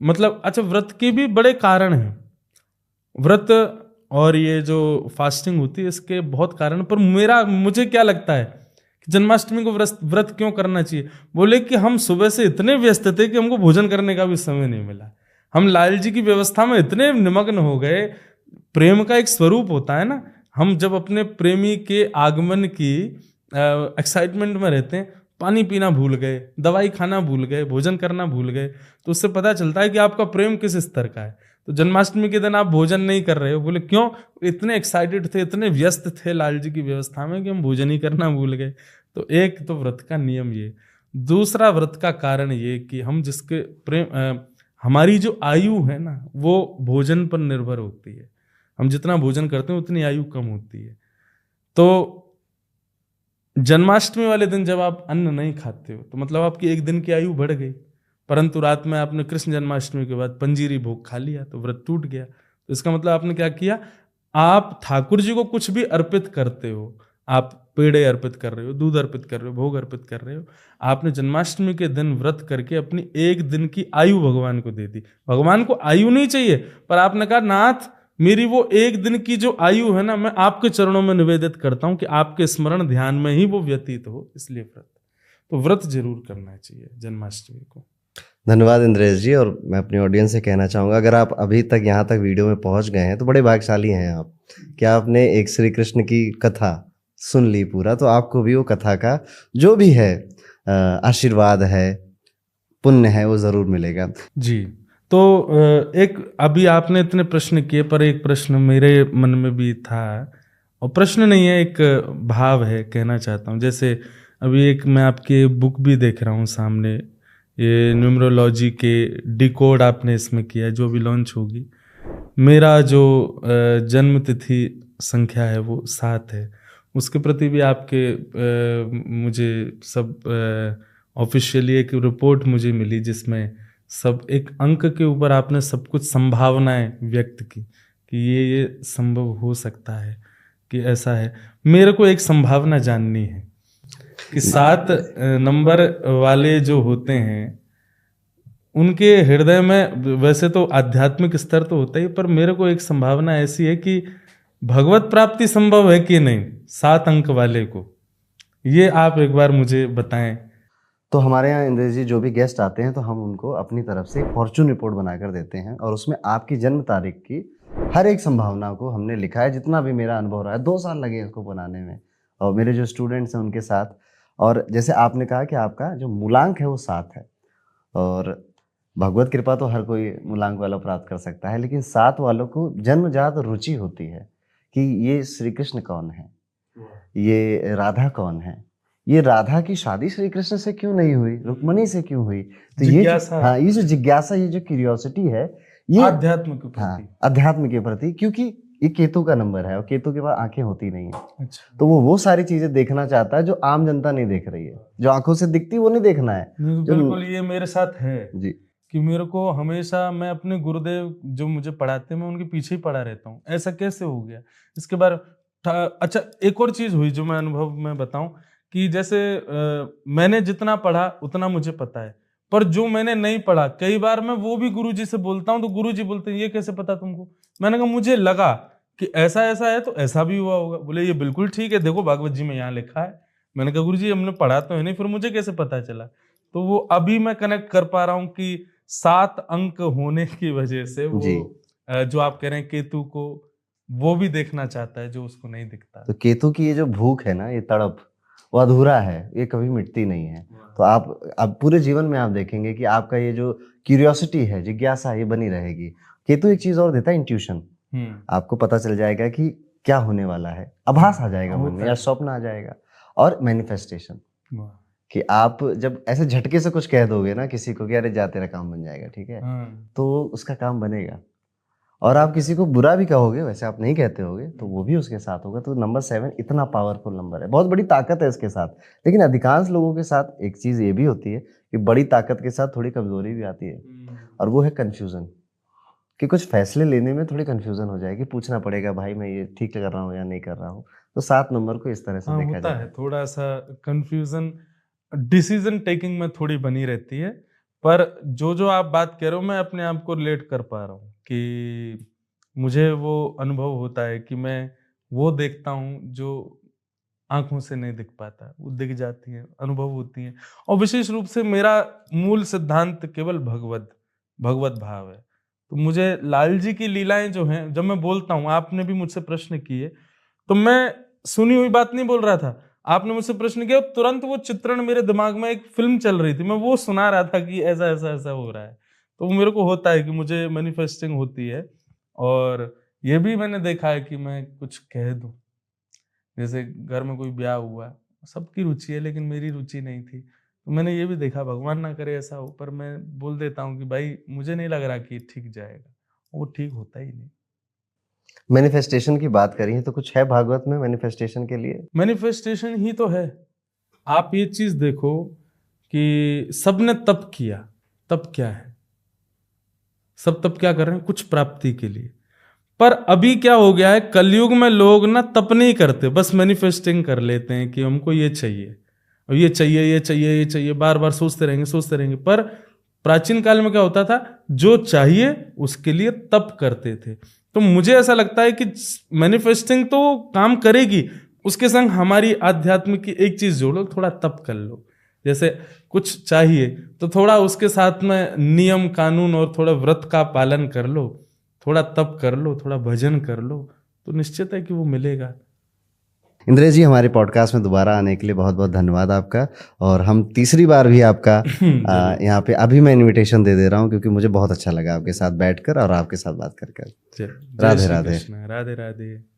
मतलब अच्छा, व्रत के भी बड़े कारण हैं, व्रत और ये जो फास्टिंग होती है इसके बहुत कारण। पर मुझे क्या लगता है कि जन्माष्टमी को व्रत क्यों करना चाहिए? बोले कि हम सुबह से इतने व्यस्त थे कि हमको भोजन करने का भी समय नहीं मिला। हम लाल जी की व्यवस्था में इतने निमग्न हो गए। प्रेम का एक स्वरूप होता है ना, हम जब अपने प्रेमी के आगमन की एक्साइटमेंट में रहते हैं, पानी पीना भूल गए, दवाई खाना भूल गए, भोजन करना भूल गए, तो उससे पता चलता है कि आपका प्रेम किस स्तर का है। तो जन्माष्टमी के दिन आप भोजन नहीं कर रहे हो, बोले क्यों? इतने एक्साइटेड थे, इतने व्यस्त थे लाल जी की व्यवस्था में कि हम भोजन ही करना भूल गए। तो एक तो व्रत का नियम ये, दूसरा व्रत का कारण ये कि हम जिसके प्रेम हमारी जो आयु है ना वो भोजन पर निर्भर होती है। हम जितना भोजन करते हैं उतनी आयु कम होती है। तो जन्माष्टमी वाले दिन जब आप अन्न नहीं खाते हो तो मतलब आपकी एक दिन की आयु बढ़ गई, परंतु रात में आपने कृष्ण जन्माष्टमी के बाद पंजीरी भोग खा लिया तो व्रत टूट गया। तो इसका मतलब आपने क्या किया? आप ठाकुर जी को कुछ भी अर्पित करते हो, आप पेड़े अर्पित कर रहे हो, दूध अर्पित कर रहे हो, भोग अर्पित कर रहे हो, आपने जन्माष्टमी के दिन व्रत करके अपनी एक दिन की आयु भगवान को दे दी। भगवान को आयु नहीं चाहिए, पर आपने कहा नाथ मेरी वो एक दिन की जो आयु है ना, मैं आपके चरणों में निवेदित करता हूं कि आपके स्मरण ध्यान में ही वो व्यतीत हो, इसलिए व्रत। तो व्रत जरूर करना चाहिए जन्माष्टमी को। धन्यवाद इंद्रेश जी। और मैं अपनी ऑडियंस से कहना चाहूँगा, अगर आप अभी तक यहाँ तक वीडियो में पहुँच गए हैं तो बड़े भाग्यशाली हैं आप कि आपने एक श्री कृष्ण की कथा सुन ली पूरा। तो आपको भी वो कथा का जो भी है आशीर्वाद है, पुण्य है, वो ज़रूर मिलेगा जी। तो एक अभी आपने इतने प्रश्न किए, पर एक प्रश्न मेरे मन में भी था, और प्रश्न नहीं है, एक भाव है, कहना चाहता हूँ। जैसे अभी एक मैं आपके बुक भी देख रहा हूँ सामने, ये न्यूमरोलॉजी के डिकोड आपने इसमें किया है, जो भी लॉन्च होगी। मेरा जो जन्म तिथि संख्या है वो 7 है। उसके प्रति भी आपके मुझे सब ऑफिशियली एक रिपोर्ट मुझे मिली जिसमें सब एक अंक के ऊपर आपने सब कुछ संभावनाएं व्यक्त की कि ये संभव हो सकता है कि ऐसा है। मेरे को एक संभावना जाननी है कि 7 नंबर वाले जो होते हैं उनके हृदय में वैसे तो आध्यात्मिक स्तर तो होता ही, पर मेरे को एक संभावना ऐसी है कि भगवत प्राप्ति संभव है कि नहीं 7 अंक वाले को, ये आप एक बार मुझे बताएं। तो हमारे यहाँ इंद्रेश जी जो भी गेस्ट आते हैं तो हम उनको अपनी तरफ से एक फॉर्चून रिपोर्ट बनाकर देते हैं, और उसमें आपकी जन्म तारीख की हर एक संभावना को हमने लिखा है। जितना भी मेरा अनुभव रहा है, 2 साल लगे इसको बनाने में, और मेरे जो स्टूडेंट्स हैं उनके साथ। और जैसे आपने कहा कि आपका जो मूलांक है वो 7 है, और भगवत कृपा तो हर कोई मूलांक वाला प्राप्त कर सकता है, लेकिन 7 वालों को जन्मजात रुचि होती है कि ये श्री कृष्ण कौन है, ये राधा कौन है, ये राधा की शादी श्री कृष्ण से क्यों नहीं हुई, रुक्मणी से क्यों हुई। तो ये जो जिज्ञासा, ये जो क्यूरियोसिटी है, ये आध्यात्म के प्रति, हाँ, अध्यात्म के प्रति, क्योंकि ये केतु का नंबर है और केतु के पास आंखें होती नहीं है। अच्छा। तो वो सारी चीजें देखना चाहता है जो आम जनता नहीं देख रही है, जो आंखों से दिखती वो नहीं देखना है। बिल्कुल ये मेरे साथ है जी, कि मेरे को हमेशा, मैं अपने गुरुदेव जो मुझे पढ़ाते हैं मैं उनके पीछे ही पढ़ा रहता हूँ, ऐसा कैसे हो गया इसके बारे। अच्छा, एक और चीज हुई जो मैं अनुभव में बताऊं कि जैसे मैंने जितना पढ़ा उतना मुझे पता है, पर जो मैंने नहीं पढ़ा कई बार मैं वो भी गुरुजी से बोलता हूँ तो गुरुजी बोलते हैं ये कैसे पता तुमको। मैंने कहा मुझे लगा कि ऐसा ऐसा है तो ऐसा भी हुआ होगा। बोले ये बिल्कुल ठीक है, देखो भागवत जी में यहाँ लिखा है। मैंने कहा गुरुजी हमने पढ़ा तो है नहीं, फिर मुझे कैसे पता चला। तो वो अभी मैं कनेक्ट कर पा रहा हूँ कि 7 अंक होने की वजह से वो जो आप कह रहे हैं केतु को वो भी देखना चाहता है जो उसको नहीं दिखता। तो केतु की ये जो भूख है ना, ये तड़प, वो अधूरा है, ये कभी मिटती नहीं है। तो आप पूरे जीवन में आप देखेंगे कि आपका ये जो क्यूरियोसिटी है, जिज्ञासा है, ये बनी रहेगी। केतु एक चीज और देता है, इंट्यूशन। आपको पता चल जाएगा कि क्या होने वाला है, आभास आ जाएगा मन में या स्वप्न आ जाएगा। और मैनिफेस्टेशन, कि आप जब ऐसे झटके से कुछ कह दोगे ना किसी को कि अरे जा तेरा काम बन जाएगा, ठीक है, तो उसका काम बनेगा। और आप किसी को बुरा भी कहोगे, वैसे आप नहीं कहते होगे, तो वो भी उसके साथ होगा। तो नंबर 7 इतना पावरफुल नंबर है, बहुत बड़ी ताकत है इसके साथ। लेकिन अधिकांश लोगों के साथ एक चीज ये भी होती है कि बड़ी ताकत के साथ थोड़ी कमजोरी भी आती है, और वो है कंफ्यूजन। कि कुछ फैसले लेने में थोड़ी कंफ्यूजन हो जाएगी, पूछना पड़ेगा भाई मैं ये ठीक कर रहा हूँ या नहीं कर रहा हूँ। तो 7 नंबर को इस तरह से देखा जाता है। थोड़ा सा कंफ्यूजन डिसीजन टेकिंग में थोड़ी बनी रहती है। पर जो आप बात कह रहे हो, मैं अपने आप को रिलेट कर पा रहा हूँ कि मुझे वो अनुभव होता है कि मैं वो देखता हूँ जो आंखों से नहीं दिख पाता, वो दिख जाती है, अनुभव होती है। और विशेष रूप से मेरा मूल सिद्धांत केवल भगवत भाव है। तो मुझे लाल जी की लीलाएं जो हैं, जब मैं बोलता हूँ, आपने भी मुझसे प्रश्न किए, तो मैं सुनी हुई बात नहीं बोल रहा था। आपने मुझसे प्रश्न किया, तुरंत वो चित्रण मेरे दिमाग में, एक फिल्म चल रही थी, मैं वो सुना रहा था कि ऐसा ऐसा ऐसा हो रहा है। तो मेरे को होता है कि मुझे मैनिफेस्टिंग होती है। और ये भी मैंने देखा है कि मैं कुछ कह दूं, जैसे घर में कोई ब्याह हुआ, सबकी रुचि है लेकिन मेरी रुचि नहीं थी, तो मैंने ये भी देखा, भगवान ना करे ऐसा हो, पर मैं बोल देता हूँ कि भाई मुझे नहीं लग रहा कि ठीक जाएगा, वो ठीक होता ही नहीं। मैनिफेस्टेशन की बात करी है, तो कुछ है भागवत में मैनिफेस्टेशन के लिए? मैनिफेस्टेशन ही तो है। आप ये चीज देखो कि सबने तप किया, तप क्या है, सब तप क्या कर रहे हैं, कुछ प्राप्ति के लिए। पर अभी क्या हो गया है, कलयुग में लोग ना तप नहीं करते, बस मैनिफेस्टिंग कर लेते हैं कि हमको ये चाहिए और ये चाहिए, ये चाहिए, ये चाहिए, बार बार सोचते रहेंगे। पर प्राचीन काल में क्या होता था, जो चाहिए उसके लिए तप करते थे। तो मुझे ऐसा लगता है कि मैनिफेस्टिंग तो काम करेगी, उसके संग हमारी आध्यात्मिक की एक चीज जोड़ो, थोड़ा तप कर लो। जैसे कुछ चाहिए तो थोड़ा उसके साथ में नियम कानून और थोड़ा व्रत का पालन कर लो, थोड़ा तप कर लो, थोड़ा भजन कर लो, तो निश्चित है कि वो मिलेगा। इंद्रेश जी, हमारे पॉडकास्ट में दोबारा आने के लिए बहुत बहुत धन्यवाद आपका। और हम तीसरी बार भी आपका यहाँ पे अभी मैं इनविटेशन दे रहा हूँ, क्योंकि मुझे बहुत अच्छा लगा आपके साथ बैठकर और आपके साथ बात कर। राधे राधे। राधे राधे।